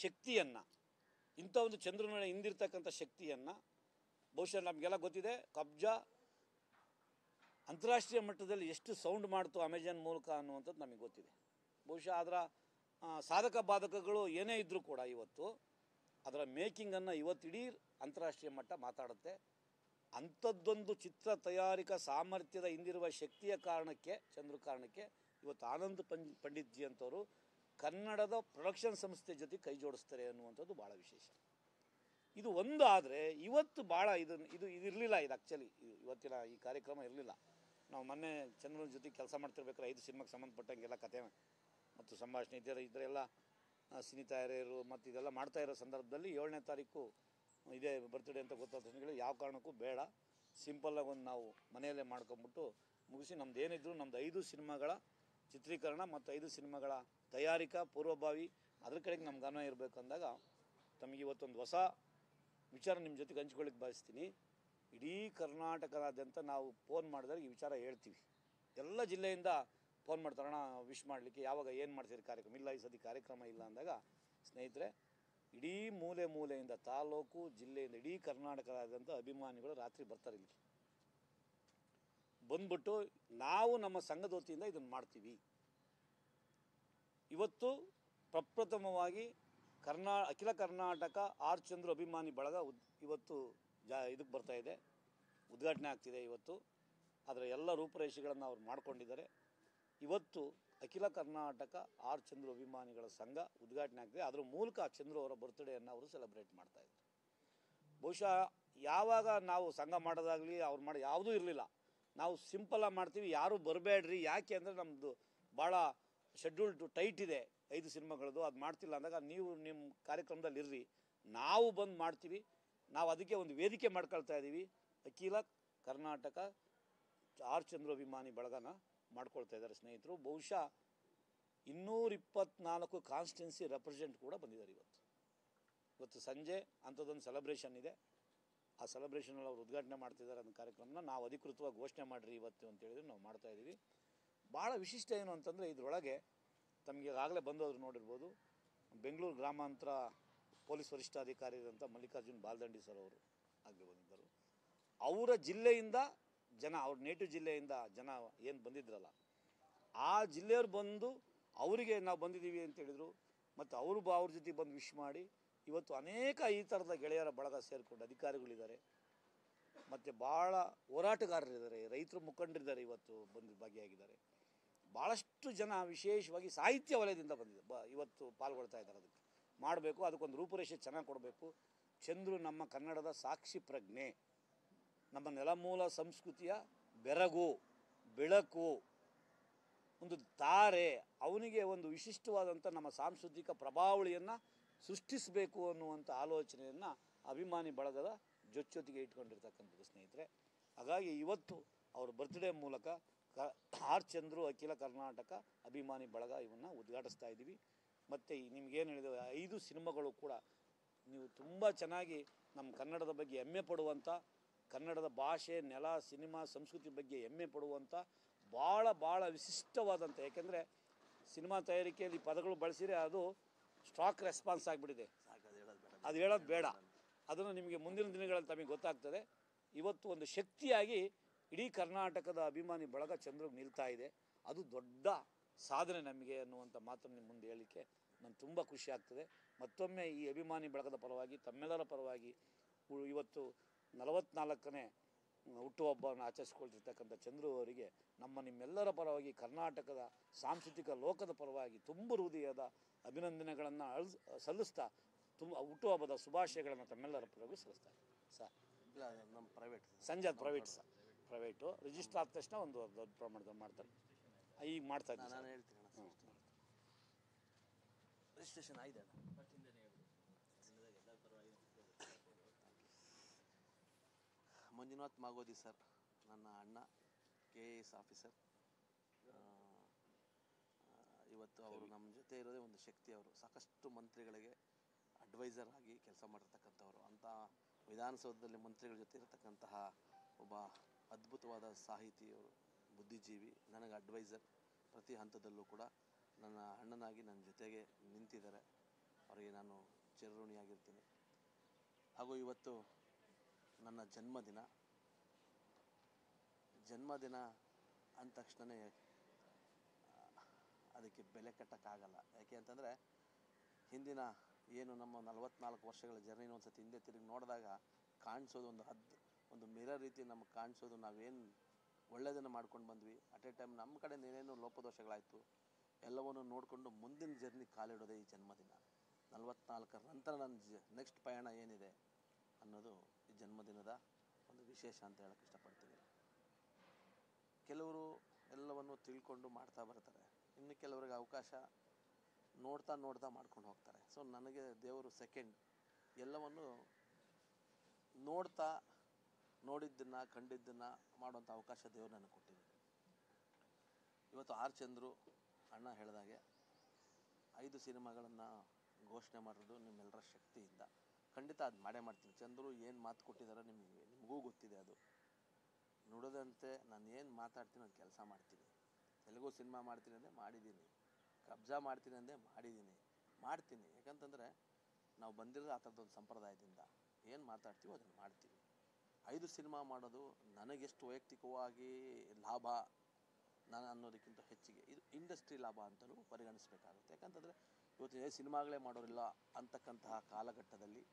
ಶಕ್ತಿಯನ್ನು, ಇಂಥ ಒಂದು ಚಂದ್ರನ ಹಿಂದಿರ್ತಕ್ಕಂಥ ಶಕ್ತಿಯನ್ನು ಬಹುಶಃ ನಮಗೆಲ್ಲ ಗೊತ್ತಿದೆ. ಕಬ್ಜಾ ಅಂತಾರಾಷ್ಟ್ರೀಯ ಮಟ್ಟದಲ್ಲಿ ಎಷ್ಟು ಸೌಂಡ್ ಮಾಡ್ತು ಅಮೆಜಾನ್ ಮೂಲಕ ಅನ್ನುವಂಥದ್ದು ನಮಗೆ ಗೊತ್ತಿದೆ. ಬಹುಶಃ ಅದರ ಸಾಧಕ ಬಾಧಕಗಳು ಏನೇ ಇದ್ದರೂ ಕೂಡ ಇವತ್ತು ಅದರ ಮೇಕಿಂಗನ್ನು ಇವತ್ತು ಇಡೀ ಅಂತಾರಾಷ್ಟ್ರೀಯ ಮಟ್ಟ ಮಾತಾಡುತ್ತೆ. ಅಂಥದ್ದೊಂದು ಚಿತ್ರ ತಯಾರಿಕಾ ಸಾಮರ್ಥ್ಯದ ಹಿಂದಿರುವ ಶಕ್ತಿಯ ಕಾರಣಕ್ಕೆ, ಚಂದ್ರ ಕಾರಣಕ್ಕೆ ಇವತ್ತು ಆನಂದ್ ಪಂಡಿತ್ ಜಿ ಅಂತವರು ಕನ್ನಡದ ಪ್ರೊಡಕ್ಷನ್ ಸಂಸ್ಥೆ ಜೊತೆ ಕೈ ಜೋಡಿಸ್ತಾರೆ ಅನ್ನುವಂಥದ್ದು ಭಾಳ ವಿಶೇಷ. ಇದು ಒಂದು ಆದರೆ ಇವತ್ತು ಭಾಳ ಇದು ಇರಲಿಲ್ಲ. ಇದು ಆ್ಯಕ್ಚುಲಿ ಇವತ್ತಿನ ಈ ಕಾರ್ಯಕ್ರಮ ಇರಲಿಲ್ಲ. ನಾವು ಮೊನ್ನೆ ಚಂದ್ರನ ಜೊತೆ ಕೆಲಸ ಮಾಡ್ತಿರ್ಬೇಕಾದ್ರೆ 5 ಸಿನಿಮಾಗೆ ಸಂಬಂಧಪಟ್ಟಂಗೆಲ್ಲ ಕತೆ ಮತ್ತು ಸಂಭಾಷಣೆ ಇದರೆಲ್ಲ ಸಿನಿ ತಯಾರಿಯರು ಮತ್ತು ಇದೆಲ್ಲ ಮಾಡ್ತಾಯಿರೋ ಸಂದರ್ಭದಲ್ಲಿ 7ನೇ ತಾರೀಕು ಇದೇ ಬರ್ತ್ಡೇ ಅಂತ ಗೊತ್ತಾದ ಹೇಳಿ ಯಾವ ಕಾರಣಕ್ಕೂ ಬೇಡ, ಸಿಂಪಲ್ಲಾಗಿ ಒಂದು ನಾವು ಮನೆಯಲ್ಲೇ ಮಾಡ್ಕೊಂಬಿಟ್ಟು ಮುಗಿಸಿ ನಮ್ದು ಏನಿದ್ರು ನಮ್ದು 5 ಸಿನಿಮಾಗಳ ಚಿತ್ರೀಕರಣ ಮತ್ತು 5 ಸಿನಿಮಾಗಳ ತಯಾರಿಕಾ ಪೂರ್ವಭಾವಿ ಅದ್ರ ಕಡೆಗೆ ನಮ್ಮ ಗಮನ ಇರಬೇಕು ಅಂದಾಗ ತಮಗೆ ಇವತ್ತೊಂದು ಹೊಸ ವಿಚಾರ ನಿಮ್ಮ ಜೊತೆಗೆ ಹಂಚ್ಕೊಳ್ಳಿಕ್ಕೆ ಬಯಸ್ತೀನಿ. ಇಡೀ ಕರ್ನಾಟಕದಾದ್ಯಂತ ನಾವು ಫೋನ್ ಮಾಡಿದಾಗ ಈ ವಿಚಾರ ಹೇಳ್ತೀವಿ. ಎಲ್ಲ ಜಿಲ್ಲೆಯಿಂದ ಫೋನ್ ಮಾಡ್ತಾರೆ, ಅಣ್ಣ ವಿಶ್ ಮಾಡಲಿಕ್ಕೆ, ಯಾವಾಗ ಏನು ಮಾಡ್ತೀರಿ ಕಾರ್ಯಕ್ರಮ? ಇಲ್ಲ, ಈ ಸತಿ ಕಾರ್ಯಕ್ರಮ ಇಲ್ಲ ಅಂದಾಗ ಸ್ನೇಹಿತರೆ ಇಡೀ ಮೂಲೆಯಿಂದ ತಾಲೂಕು ಜಿಲ್ಲೆಯಿಂದ ಇಡೀ ಕರ್ನಾಟಕದಾದ್ಯಂತ ಅಭಿಮಾನಿಗಳು ರಾತ್ರಿ ಬರ್ತಾರೆ. ಇಲ್ಲಿ ಬಂದ್ಬಿಟ್ಟು ನಾವು ನಮ್ಮ ಸಂಘದ ವತಿಯಿಂದ ಇದನ್ನು ಮಾಡ್ತೀವಿ. ಇವತ್ತು ಪ್ರಪ್ರಥಮವಾಗಿ ಅಖಿಲ ಕರ್ನಾಟಕ ಆರ್ ಚಂದ್ರು ಅಭಿಮಾನಿ ಬಳಗ ಇವತ್ತು ಇದಕ್ಕೆ ಬರ್ತಾ ಇದೆ, ಉದ್ಘಾಟನೆ ಆಗ್ತಿದೆ ಇವತ್ತು. ಅದರ ಎಲ್ಲ ರೂಪುರೇಷೆಗಳನ್ನು ಅವ್ರು ಮಾಡ್ಕೊಂಡಿದ್ದಾರೆ. ಇವತ್ತು ಅಖಿಲ ಕರ್ನಾಟಕ ಆರ್ ಚಂದ್ರು ಅಭಿಮಾನಿಗಳ ಸಂಘ ಉದ್ಘಾಟನೆ ಆಗ್ತಿದೆ. ಅದರ ಮೂಲಕ ಚಂದ್ರು ಅವರ ಬರ್ತ್ಡೇಯನ್ನು ಅವರು ಸೆಲೆಬ್ರೇಟ್ ಮಾಡ್ತಾಯಿದ್ರು. ಬಹುಶಃ ಯಾವಾಗ ನಾವು ಸಂಘ ಮಾಡೋದಾಗಲಿ ಅವ್ರು ಮಾಡಿ ಯಾವುದೂ ಇರಲಿಲ್ಲ. ನಾವು ಸಿಂಪಲ್ಲಾಗಿ ಮಾಡ್ತೀವಿ, ಯಾರೂ ಬರಬೇಡ್ರಿ. ಯಾಕೆ ಅಂದರೆ ನಮ್ಮದು ಭಾಳ ಶೆಡ್ಯೂಲ್ ಟೈಟ್ ಇದೆ, 5 ಸಿನಿಮಾಗಳದ್ದು, ಅದು ಮಾಡ್ತಿಲ್ಲ ಅಂದಾಗ ನೀವು ನಿಮ್ಮ ಕಾರ್ಯಕ್ರಮದಲ್ಲಿ ಇರ್ರಿ, ನಾವು ಬಂದು ಮಾಡ್ತೀವಿ. ನಾವು ಅದಕ್ಕೆ ಒಂದು ವೇದಿಕೆ ಮಾಡ್ಕೊಳ್ತಾ ಇದ್ದೀವಿ. ಅಖಿಲ ಕರ್ನಾಟಕ ಆರ್ ಚಂದ್ರು ಅಭಿಮಾನಿ ಬಳಗನ ಮಾಡ್ಕೊಳ್ತಾ ಇದ್ದಾರೆ ಸ್ನೇಹಿತರು. ಬಹುಶಃ 224 ಕಾನ್ಸ್ಟಿಟ್ಯೂನ್ಸಿ ರೆಪ್ರೆಸೆಂಟ್ ಕೂಡ ಬಂದಿದ್ದಾರೆ. ಇವತ್ತು ಸಂಜೆ ಅಂಥದ್ದೊಂದು ಸೆಲೆಬ್ರೇಷನ್ ಇದೆ. ಆ ಸೆಲೆಬ್ರೇಷನಲ್ಲಿ ಅವರು ಉದ್ಘಾಟನೆ ಮಾಡ್ತಿದ್ದಾರೆ. ಅದನ್ನ ಕಾರ್ಯಕ್ರಮನ ನಾವು ಅಧಿಕೃತವಾಗಿ ಘೋಷಣೆ ಮಾಡಿರಿ ಇವತ್ತು ಅಂತ ಹೇಳಿದ್ರೆ ನಾವು ಮಾಡ್ತಾಯಿದ್ದೀವಿ. ಭಾಳ ವಿಶಿಷ್ಟ ಏನು ಅಂತಂದರೆ ಇದರೊಳಗೆ ತಮಗೆ ಆಗಲೇ ಬಂದವರು ನೋಡಿರ್ಬೋದು, ಬೆಂಗಳೂರು ಗ್ರಾಮಾಂತರ ಪೊಲೀಸ್ ವರಿಷ್ಠಾಧಿಕಾರಿಯಾದಂಥ ಮಲ್ಲಿಕಾರ್ಜುನ್ ಬಾಲ್ದಂಡಿ ಸರ್ ಅವರು ಆಗಲೇ ಬಂದಿದ್ದರು. ಅವರ ಜಿಲ್ಲೆಯಿಂದ ಜನ, ಅವ್ರ ನೇಟಿವ್ ಜಿಲ್ಲೆಯಿಂದ ಜನ ಏನು ಬಂದಿದ್ರಲ್ಲ, ಆ ಜಿಲ್ಲೆಯವ್ರು ಬಂದು ಅವರಿಗೆ ನಾವು ಬಂದಿದ್ದೀವಿ ಅಂತ ಹೇಳಿದರು. ಮತ್ತು ಅವರು ಅವ್ರ ಜೊತೆ ಬಂದು ವಿಶ್ ಮಾಡಿ ಇವತ್ತು ಅನೇಕ ಈ ಥರದ ಗೆಳೆಯರ ಬಳಗ ಸೇರಿಕೊಂಡು ಅಧಿಕಾರಿಗಳಿದ್ದಾರೆ, ಮತ್ತು ಭಾಳ ಹೋರಾಟಗಾರರಿದ್ದಾರೆ, ರೈತರು ಮುಖಂಡರಿದ್ದಾರೆ, ಇವತ್ತು ಬಂದು ಭಾಗಿಯಾಗಿದ್ದಾರೆ. ಭಾಳಷ್ಟು ಜನ ವಿಶೇಷವಾಗಿ ಸಾಹಿತ್ಯ ವಲಯದಿಂದ ಬಂದಿದ್ದಾರೆ, ಇವತ್ತು ಪಾಲ್ಗೊಳ್ತಾ ಇದ್ದಾರೆ. ಅದಕ್ಕೆ ಮಾಡಬೇಕು, ಅದಕ್ಕೊಂದು ರೂಪುರೇಷೆ ಚೆನ್ನಾಗಿ ಕೊಡಬೇಕು. ಚಂದ್ರು ನಮ್ಮ ಕನ್ನಡದ ಸಾಕ್ಷಿ ಪ್ರಜ್ಞೆ, ನಮ್ಮ ನೆಲಮೂಲ ಸಂಸ್ಕೃತಿಯ ಬೆರಗು, ಬೆಳಕು, ಒಂದು ತಾರೆ. ಅವನಿಗೆ ಒಂದು ವಿಶಿಷ್ಟವಾದಂಥ ನಮ್ಮ ಸಾಂಸ್ಕೃತಿಕ ಪ್ರಭಾವಳಿಯನ್ನು ಸೃಷ್ಟಿಸಬೇಕು ಅನ್ನುವಂಥ ಆಲೋಚನೆಯನ್ನು ಅಭಿಮಾನಿ ಬಳಗದ ಜೊತೆಗೆ ಇಟ್ಕೊಂಡಿರ್ತಕ್ಕಂಥದ್ದು ಸ್ನೇಹಿತರೆ. ಹಾಗಾಗಿ ಇವತ್ತು ಅವ್ರ ಬರ್ತ್ಡೇ ಮೂಲಕ ಆರ್ ಚಂದ್ರು ಅಖಿಲ ಕರ್ನಾಟಕ ಅಭಿಮಾನಿ ಬಳಗ ಇವನ್ನು ಉದ್ಘಾಟಿಸ್ತಾ ಇದ್ದೀವಿ. ಮತ್ತು ನಿಮಗೇನು ಹೇಳಿದೆ, 5 ಸಿನಿಮಾಗಳು ಕೂಡ ನೀವು ತುಂಬ ಚೆನ್ನಾಗಿ ನಮ್ಮ ಕನ್ನಡದ ಬಗ್ಗೆ ಹೆಮ್ಮೆ ಪಡುವಂಥ, ಕನ್ನಡದ ಭಾಷೆ, ನೆಲ, ಸಿನಿಮಾ, ಸಂಸ್ಕೃತಿ ಬಗ್ಗೆ ಹೆಮ್ಮೆ ಪಡುವಂಥ ಭಾಳ ವಿಶಿಷ್ಟವಾದಂಥ, ಯಾಕೆಂದರೆ ಸಿನಿಮಾ ತಯಾರಿಕೆಯಲ್ಲಿ ಪದಗಳು ಬಳಸಿದರೆ ಅದು ಸ್ಟಾಕ್ ರೆಸ್ಪಾನ್ಸ್ ಆಗಿಬಿಟ್ಟಿದೆ, ಅದು ಹೇಳೋದು ಬೇಡ. ಅದನ್ನು ನಿಮಗೆ ಮುಂದಿನ ದಿನಗಳಲ್ಲಿ ತಮಗೆ ಗೊತ್ತಾಗ್ತದೆ. ಇವತ್ತು ಒಂದು ಶಕ್ತಿಯಾಗಿ ಇಡೀ ಕರ್ನಾಟಕದ ಅಭಿಮಾನಿ ಬಳಗ ಚಂದ್ರಿಗೆ ನಿಲ್ತಾ ಇದೆ. ಅದು ದೊಡ್ಡ ಸಾಧನೆ ನಮಗೆ ಅನ್ನುವಂಥ ಮಾತನ್ನು ನಿಮ್ಮ ಮುಂದೆ ಹೇಳಲಿಕ್ಕೆ ನನಗೆ ತುಂಬ ಖುಷಿ ಆಗ್ತದೆ. ಮತ್ತೊಮ್ಮೆ ಈ ಅಭಿಮಾನಿ ಬಳಗದ ಪರವಾಗಿ, ತಮ್ಮೆಲ್ಲರ ಪರವಾಗಿ ಇವತ್ತು 44ನೇ ಹುಟ್ಟುಹಬ್ಬವನ್ನು ಆಚರಿಸ್ಕೊಳ್ತಿರ್ತಕ್ಕಂಥ ಚಂದ್ರು ಅವರಿಗೆ ನಿಮ್ಮೆಲ್ಲರ ಪರವಾಗಿ, ಕರ್ನಾಟಕದ ಸಾಂಸ್ಕೃತಿಕ ಲೋಕದ ಪರವಾಗಿ ತುಂಬ ಹೃದಯದ ಅಭಿನಂದನೆಗಳನ್ನು ಸಲ್ಲಿಸ್ತಾ ಹುಟ್ಟುಹಬ್ಬದ ಶುಭಾಶಯಗಳನ್ನು ತಮ್ಮೆಲ್ಲರ ಪರವಾಗಿ ಸಲ್ಲಿಸ್ತಾರೆ. ಸರ್, ಇಲ್ಲ ನಮ್ಮ ಪ್ರೈವೇಟ್ ಸಂಜೆ ಪ್ರೈವೇಟು ರಿಜಿಸ್ಟರ್ ಆದ ತಕ್ಷಣ ಒಂದು ದೊಡ್ಡ ಪ್ರಮಾಣದಲ್ಲಿ ಮಾಡ್ತಾರೆ. ಈಗ ಮಾಡ್ತಾ ಇದ್ದೀನಿ, ನಾನು ಹೇಳ್ತೀನಿ. ರಿಜಿಸ್ಟ್ರೇಷನ್ ಆಗಿದೆ. ಮಂಜುನಾಥ್ ಮಾಗೋದಿ ಸರ್, ನನ್ನ ಅಣ್ಣ, KAS ಆಫೀಸರ್. ಇವತ್ತು ಅವರು ನಮ್ಮ ಜೊತೆ ಇರೋದೇ ಒಂದು ಶಕ್ತಿ. ಅವರು ಸಾಕಷ್ಟು ಮಂತ್ರಿಗಳಿಗೆ ಅಡ್ವೈಸರ್ ಆಗಿ ಕೆಲಸ ಮಾಡಿರ್ತಕ್ಕಂಥವ್ರು. ಅಂಥ ವಿಧಾನಸೌಧದಲ್ಲಿ ಮಂತ್ರಿಗಳ ಜೊತೆ ಇರತಕ್ಕಂತಹ ಒಬ್ಬ ಅದ್ಭುತವಾದ ಸಾಹಿತಿಯವರು, ಬುದ್ಧಿಜೀವಿ, ನನಗೆ ಅಡ್ವೈಸರ್. ಪ್ರತಿ ಹಂತದಲ್ಲೂ ಕೂಡ ನನ್ನ ಅಣ್ಣನಾಗಿ ನನ್ನ ಜೊತೆಗೆ ನಿಂತಿದ್ದಾರೆ. ಅವರಿಗೆ ನಾನು ಚಿರಋಣಿಯಾಗಿರ್ತೀನಿ. ಹಾಗೂ ಇವತ್ತು ನನ್ನ ಜನ್ಮದಿನ ಅಂದ ತಕ್ಷಣವೇ ಅದಕ್ಕೆ ಬೆಲೆ ಕಟ್ಟೋಕ್ಕಾಗಲ್ಲ. ಯಾಕೆ ಅಂತಂದರೆ ಹಿಂದಿನ ಏನು ನಮ್ಮ 44 ವರ್ಷಗಳ ಜರ್ನಿನ ಒಂದು ಸತಿ ಹಿಂದೆ ತಿರುಗಿ ನೋಡಿದಾಗ ಕಾಣಿಸೋದು ಒಂದು ಮಿರರ್ ರೀತಿ ನಮಗೆ ಕಾಣಿಸೋದು. ನಾವೇನು ಒಳ್ಳೆಯದನ್ನು ಮಾಡ್ಕೊಂಡು ಬಂದ್ವಿ, ಅಟ್ ಎ ಟೈಮ್ ನಮ್ಮ ಕಡೆಯಿಂದ ಏನೇನು ಲೋಪದೋಷಗಳಾಯಿತು ಎಲ್ಲವನ್ನು ನೋಡಿಕೊಂಡು ಮುಂದಿನ ಜರ್ನಿ ಕಾಲಿಡೋದೇ ಈ ಜನ್ಮದಿನ. 44ರ ನಂತರ ನನ್ನ ನೆಕ್ಸ್ಟ್ ಪಯಣ ಏನಿದೆ ಅನ್ನೋದು ಈ ಜನ್ಮದಿನದ ಒಂದು ವಿಶೇಷ ಅಂತ ಹೇಳೋಕ್ಕೆ ಇಷ್ಟಪಡ್ತೀನಿ. ಕೆಲವರು ಎಲ್ಲವನ್ನು ತಿಳ್ಕೊಂಡು ಮಾಡ್ತಾ ಬರ್ತಾರೆ, ಇನ್ನು ಕೆಲವರಿಗೆ ಅವಕಾಶ ನೋಡ್ತಾ ಮಾಡ್ಕೊಂಡು ಹೋಗ್ತಾರೆ. ಸೊ ನನಗೆ ದೇವರು ಸೆಕೆಂಡ್ ಎಲ್ಲವನ್ನು ನೋಡಿದ್ದನ್ನು ಕಂಡಿದ್ದನ್ನು ಮಾಡುವಂಥ ಅವಕಾಶ ದೇವರು ನನಗೆ ಕೊಟ್ಟಿದೆ. ಇವತ್ತು ಆರ್ ಚಂದ್ರು ಅಣ್ಣ ಹೇಳಿದಾಗೆ 5 ಸಿನಿಮಾಗಳನ್ನು ಘೋಷಣೆ ಮಾಡೋದು ನಿಮ್ಮೆಲ್ಲರ ಶಕ್ತಿಯಿಂದ. ಖಂಡಿತ ಅದು ಮಾಡೇ ಮಾಡ್ತೀನಿ. ಚಂದ್ರು ಏನು ಮಾತು ಕೊಟ್ಟಿದ್ದಾರೆ ನಿಮಗೂ ಗೊತ್ತಿದೆ. ಅದು ನುಡಿದಂತೆ ನಾನು ಏನು ಮಾತಾಡ್ತೀನಿ ಅದು ಕೆಲಸ ಮಾಡ್ತೀನಿ. ತೆಲುಗು ಸಿನಿಮಾ ಮಾಡ್ತೀನಿ ಅಂದೆ ಮಾಡಿದ್ದೀನಿ, ಕಬ್ಜಾ ಮಾಡ್ತೀನಿ ಅಂದೆ ಮಾಡ್ತೀನಿ. ಯಾಕಂತಂದರೆ ನಾವು ಬಂದಿರೋದು ಆ ಥರದೊಂದು ಸಂಪ್ರದಾಯದಿಂದ. ಏನು ಮಾತಾಡ್ತೀವೋ ಅದನ್ನು ಮಾಡ್ತೀವಿ. 5 ಸಿನಿಮಾ ಮಾಡೋದು ನನಗೆಷ್ಟು ವೈಯಕ್ತಿಕವಾಗಿ ಲಾಭ ನಾನು ಅನ್ನೋದಕ್ಕಿಂತ ಹೆಚ್ಚಿಗೆ ಇದು ಇಂಡಸ್ಟ್ರಿ ಲಾಭ ಅಂತಲೂ ಪರಿಗಣಿಸಬೇಕಾಗುತ್ತೆ. ಯಾಕಂತಂದರೆ ಇವತ್ತು ಸಿನಿಮಾಗಳೇ ಮಾಡೋರಿಲ್ಲ ಅಂತಕ್ಕಂತಹ ಕಾಲಘಟ್ಟದಲ್ಲಿ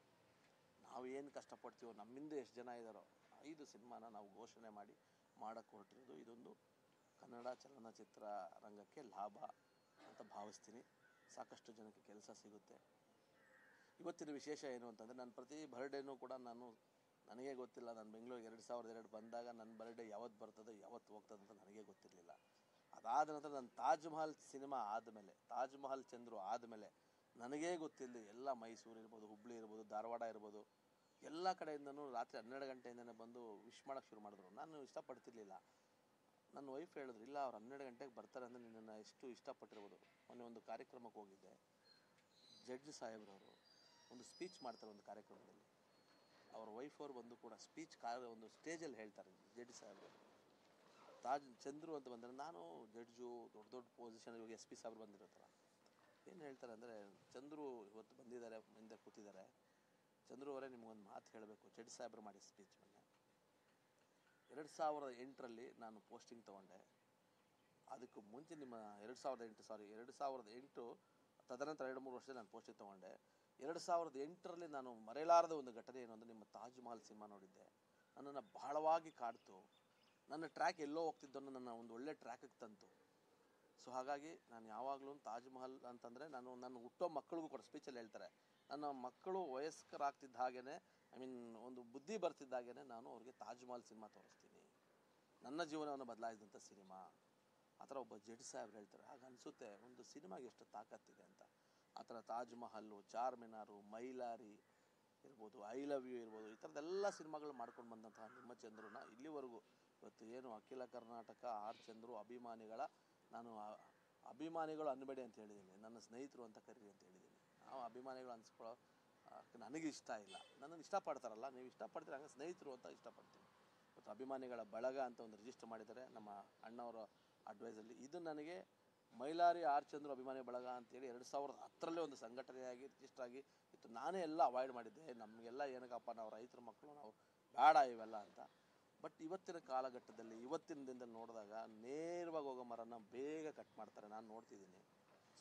ನಾವು ಏನು ಕಷ್ಟಪಡ್ತೀವೋ, ನಮ್ಮಿಂದ ಎಷ್ಟು ಜನ ಇದ್ದಾರೋ 5 ಸಿನಿಮಾನ ನಾವು ಘೋಷಣೆ ಮಾಡೋಕ್ಕೆ ಹೊರಟಿರೋದು ಇದೊಂದು ಕನ್ನಡ ಚಲನಚಿತ್ರ ರಂಗಕ್ಕೆ ಲಾಭ ಅಂತ ಭಾವಿಸ್ತೀನಿ. ಸಾಕಷ್ಟು ಜನಕ್ಕೆ ಕೆಲಸ ಸಿಗುತ್ತೆ. ಇವತ್ತಿನ ವಿಶೇಷ ಏನು ಅಂತಂದರೆ ನನ್ನ ಪ್ರತಿ ಬರ್ಡೇನೂ ಕೂಡ ನನಗೇ ಗೊತ್ತಿಲ್ಲ. ನಾನು ಬೆಂಗಳೂರಿಗೆ 2002 ಬಂದಾಗ ನನ್ನ ಬರ್ಡೇ ಯಾವತ್ತು ಬರ್ತದೋ ಯಾವತ್ತು ಹೋಗ್ತದೆ ಅಂತ ನನಗೇ ಗೊತ್ತಿರಲಿಲ್ಲ. ಅದಾದ ನಂತರ ನನ್ನ ತಾಜ್ ಮಹಲ್ ಸಿನಿಮಾ ಆದಮೇಲೆ, ತಾಜ್ ಮಹಲ್ ಚಂದ್ರು ಆದಮೇಲೆ ನನಗೇ ಗೊತ್ತಿಲ್ಲ ಎಲ್ಲ ಮೈಸೂರು ಇರ್ಬೋದು, ಹುಬ್ಬಳ್ಳಿ ಇರ್ಬೋದು, ಧಾರವಾಡ ಇರ್ಬೋದು, ಎಲ್ಲ ಕಡೆಯಿಂದನೂ ರಾತ್ರಿ 12 ಗಂಟೆಯಿಂದನೇ ಬಂದು ವಿಶ್ ಮಾಡೋಕ್ಕೆ ಶುರು ಮಾಡಿದ್ರು. ನಾನು ಇಷ್ಟಪಡ್ತಿರ್ಲಿಲ್ಲ. ನನ್ನ ವೈಫ್ ಹೇಳಿದ್ರು, ಇಲ್ಲ ಅವ್ರು 12 ಗಂಟೆಗೆ ಬರ್ತಾರೆ ಅಂದರೆ ನಿನ್ನನ್ನು ಎಷ್ಟು ಇಷ್ಟಪಟ್ಟಿರ್ಬೋದು. ಮೊನ್ನೆ ಒಂದು ಕಾರ್ಯಕ್ರಮಕ್ಕೆ ಹೋಗಿದ್ದೆ, ಜಡ್ಜ್ ಸಾಹೇಬ್ರವರು ಒಂದು ಸ್ಪೀಚ್ ಮಾಡ್ತಾರೆ ಒಂದು ಕಾರ್ಯಕ್ರಮದಲ್ಲಿ. ಅವ್ರ ವೈಫ್ ಅವ್ರು ಬಂದು ಕೂಡ ಒಂದು ಸ್ಟೇಜಲ್ಲಿ ಹೇಳ್ತಾರೆ, ಜಡ್ಜ್ ಸಾಹೇಬ್ರು ಚಂದ್ರು ಅಂತ ಬಂದರೆ, ನಾನು ಜಡ್ಜು ದೊಡ್ಡ ಪೊಸಿಷನ್, ಇವಾಗ SP ಸಾಹೇಬ್ರು ಬಂದಿರೋ ಥರ ಏನು ಹೇಳ್ತಾರೆ ಅಂದರೆ, ಚಂದ್ರು ಇವತ್ತು ಬಂದಿದ್ದಾರೆ, ಮುಂದೆ ಕೂತಿದ್ದಾರೆ, ಚಂದ್ರು ಅವರೇ ನಿಮಗೊಂದು ಮಾತು ಹೇಳಬೇಕು. ಜಡ್ಜ್ ಸಾಹೇಬ್ರು ಮಾಡಿ ಸ್ಪೀಚ್ ಮೊನ್ನೆ 2008ರಲ್ಲಿ ನಾನು ಪೋಸ್ಟಿಂಗ್ ತೊಗೊಂಡೆ. ಅದಕ್ಕೂ ಮುಂಚೆ 2008 ತದನಂತರ 2-3 ವರ್ಷದಲ್ಲಿ ನಾನು ಪೋಸ್ಟಿಂಗ್ ತೊಗೊಂಡೆ. 2008ರಲ್ಲಿ ನಾನು ಮರೆಯಲಾರದ ಒಂದು ಘಟನೆ ಏನು ಅಂದರೆ, ನಿಮ್ಮ ತಾಜ್ ಮಹಲ್ ಸಿನಿಮಾ ನೋಡಿದ್ದೆ. ನನ್ನನ್ನು ಬಹಳವಾಗಿ ಕಾಡ್ತು. ನನ್ನ ಟ್ರ್ಯಾಕ್ ಎಲ್ಲೋ ಹೋಗ್ತಿದ್ದನ್ನು ನನ್ನ ಒಂದು ಒಳ್ಳೆ ಟ್ರ್ಯಾಕಿಗೆ ತಂತು. ಸೊ ಹಾಗಾಗಿ ನಾನು ಯಾವಾಗಲೂ ತಾಜ್ ಮಹಲ್ ಅಂತಂದರೆ ನನ್ನ ಹುಟ್ಟೋ ಮಕ್ಕಳಿಗೂ ಕೂಡ ಸ್ಪೀಚಲ್ಲಿ ಹೇಳ್ತಾರೆ, ನನ್ನ ಮಕ್ಕಳು ವಯಸ್ಕರಾಗ್ತಿದ್ದ ಹಾಗೇ ಒಂದು ಬುದ್ಧಿ ಬರ್ತಿದ್ದಾಗೇ ನಾನು ಅವ್ರಿಗೆ ತಾಜ್ ಮಹಲ್ ಸಿನಿಮಾ ತೋರಿಸ್ತೀನಿ, ನನ್ನ ಜೀವನವನ್ನು ಬದಲಾಯಿಸಿದಂಥ ಸಿನಿಮಾ. ಆ ಥರ ಒಬ್ಬ ಜಡ್ಜ್ ಸಾಹೇಬ್ರು ಹೇಳ್ತಾರೆ. ಆಗ ಅನಿಸುತ್ತೆ ಒಂದು ಸಿನಿಮಾಗೆ ಎಷ್ಟು ತಾಕತ್ತಿದೆ ಅಂತ. ಆ ಥರ ತಾಜ್ ಮಹಲ್ಲು, ಚಾರ್ ಮಿನಾರು, ಮೈಲಾರಿ ಇರ್ಬೋದು, ಐ ಲವ್ ಯು ಇರ್ಬೋದು, ಈ ಥರದ್ದೆಲ್ಲ ಸಿನಿಮಾಗಳು ಮಾಡ್ಕೊಂಡು ಬಂದಂತಹ ನಿಮ್ಮ ಚಂದ್ರನ ಇಲ್ಲಿವರೆಗೂ ಇವತ್ತು ಏನು ಅಖಿಲ ಕರ್ನಾಟಕ ಆರ್ ಚಂದ್ರು ಅಭಿಮಾನಿಗಳು ಅನ್ಬೇಡಿ ಅಂತ ಹೇಳಿದ್ದೀನಿ, ನನ್ನ ಸ್ನೇಹಿತರು ಅಂತ ಕರೀರಿ ಅಂತ ಹೇಳಿದ್ದೀನಿ. ನಾವು ಅಭಿಮಾನಿಗಳು ಅನ್ಸ್ಕೊಳ್ಳೋ ನನಗೆ ಇಷ್ಟ ಇಲ್ಲ. ನನ್ನನ್ನು ಇಷ್ಟಪಡ್ತಾರಲ್ಲ, ನೀವು ಇಷ್ಟಪಡ್ತೀರ, ಹಂಗೆ ಸ್ನೇಹಿತರು ಅಂತ ಇಷ್ಟಪಡ್ತೀನಿ. ಇವತ್ತು ಅಭಿಮಾನಿಗಳ ಬಳಗ ಅಂತ ಒಂದು ರಿಜಿಸ್ಟರ್ ಮಾಡಿದ್ದಾರೆ ನಮ್ಮ ಅಣ್ಣವರ ಅಡ್ವೈಸಲ್ಲಿ. ಇದು ನನಗೆ ಮೈಲಾರಿ ಆರ್ ಚಂದ್ರು ಅಭಿಮಾನಿ ಬಳಗ ಅಂತೇಳಿ 2010ರಲ್ಲೇ ಒಂದು ಸಂಘಟನೆಯಾಗಿ ರಿಜಿಸ್ಟರ್ ಆಗಿ ಇತ್ತು. ನಾನೇ ಎಲ್ಲ ಅವಾಯ್ಡ್ ಮಾಡಿದ್ದೆ, ನಮಗೆಲ್ಲ ಏನಕ್ಕಪ್ಪ, ನಾವು ರೈತರ ಮಕ್ಕಳು, ನಾವು ಬೇಡ ಇವೆಲ್ಲ ಅಂತ. ಬಟ್ ಇವತ್ತಿನ ಕಾಲಘಟ್ಟದಲ್ಲಿ, ಇವತ್ತಿನ ದಿನದಲ್ಲಿ ನೋಡಿದಾಗ ನೇರವಾಗಿ ಹೋಗೋ ಮರನ ಬೇಗ ಕಟ್ ಮಾಡ್ತಾರೆ. ನಾನು ನೋಡ್ತಿದ್ದೀನಿ,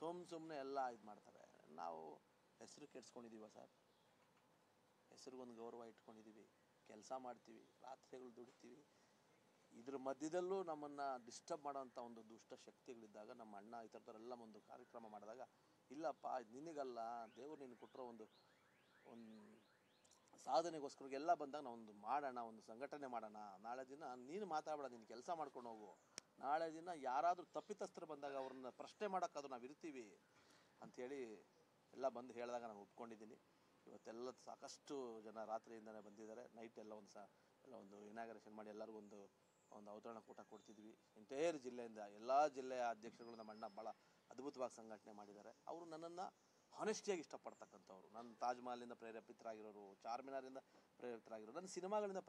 ಸುಮ್ಮನೆ ಎಲ್ಲ ಇದು ಮಾಡ್ತಾರೆ. ನಾವು ಹೆಸರು ಕೆಡ್ಸ್ಕೊಂಡಿದ್ದೀವ ಸರ್? ಹೆಸರಿಗೊಂದು ಗೌರವ ಇಟ್ಕೊಂಡಿದ್ದೀವಿ, ಕೆಲಸ ಮಾಡ್ತೀವಿ, ರಾತ್ರಿಗಳು ದುಡಿತೀವಿ. ಇದ್ರ ಮಧ್ಯದಲ್ಲೂ ನಮ್ಮನ್ನು ಡಿಸ್ಟರ್ಬ್ ಮಾಡೋವಂಥ ಒಂದು ದುಷ್ಟ ಶಕ್ತಿಗಳಿದ್ದಾಗ ನಮ್ಮ ಅಣ್ಣ ಈ ಥರದವರೆಲ್ಲ ಒಂದು ಕಾರ್ಯಕ್ರಮ ಮಾಡಿದಾಗ, ಇಲ್ಲಪ್ಪ ನಿನಗಲ್ಲ, ದೇವರು ನೀನು ಕೊಟ್ಟಿರೋ ಒಂದು ಸಾಧನೆಗೋಸ್ಕರ ಎಲ್ಲ ಬಂದಾಗ ನಾವು ಒಂದು ಮಾಡೋಣ, ಒಂದು ಸಂಘಟನೆ ಮಾಡೋಣ. ನಾಳೆ ದಿನ ನೀನು ಮಾತಾಡಬೇಡ, ನೀನು ಕೆಲಸ ಮಾಡ್ಕೊಂಡು ಹೋಗು. ನಾಳೆ ದಿನ ಯಾರಾದರೂ ತಪ್ಪಿತಸ್ಥರು ಬಂದಾಗ ಅವ್ರನ್ನ ಪ್ರಶ್ನೆ ಮಾಡೋಕ್ಕಾದ್ರೂ ನಾವು ಇರ್ತೀವಿ ಅಂಥೇಳಿ ಎಲ್ಲ ಬಂದು ಹೇಳಿದಾಗ ನಾನು ಒಪ್ಕೊಂಡಿದ್ದೀನಿ. ಇವತ್ತೆಲ್ಲ ಸಾಕಷ್ಟು ಜನ ರಾತ್ರಿಯಿಂದನೇ ಬಂದಿದ್ದಾರೆ. ನೈಟ್ ಎಲ್ಲ ಒಂದು ಇನಾಗರೇಷನ್ ಮಾಡಿ ಎಲ್ಲರಿಗೂ ಒಂದು ಒಂದು ಔತಣ ಕೂಟ ಕೊಡ್ತಿದ್ವಿ. ಎಂಟೈರ್ ಜಿಲ್ಲೆಯಿಂದ ಎಲ್ಲ ಜಿಲ್ಲೆಯ ಅಧ್ಯಕ್ಷರುಗಳು ನಮ್ಮ ಅಣ್ಣ ಭಾಳ ಅದ್ಭುತವಾಗಿ ಸಂಘಟನೆ ಮಾಡಿದ್ದಾರೆ. ಅವರು ನನ್ನನ್ನು ಹಾನೆಸ್ಟಿಯಾಗಿ ಇಷ್ಟಪಡ್ತಕ್ಕಂಥವ್ರು. ನನ್ನ ತಾಜ್ ಮಹಲಿಂದ ಪ್ರೇರೇಪಿತರಾಗಿರೋರು, ಚಾರ್ಮಿನಾರಿಂದ ಪ್ರೇರೇಪಿತರಾಗಿರೋರು, ನನ್ನ ಸಿನಿಮಾಗಳಿಂದ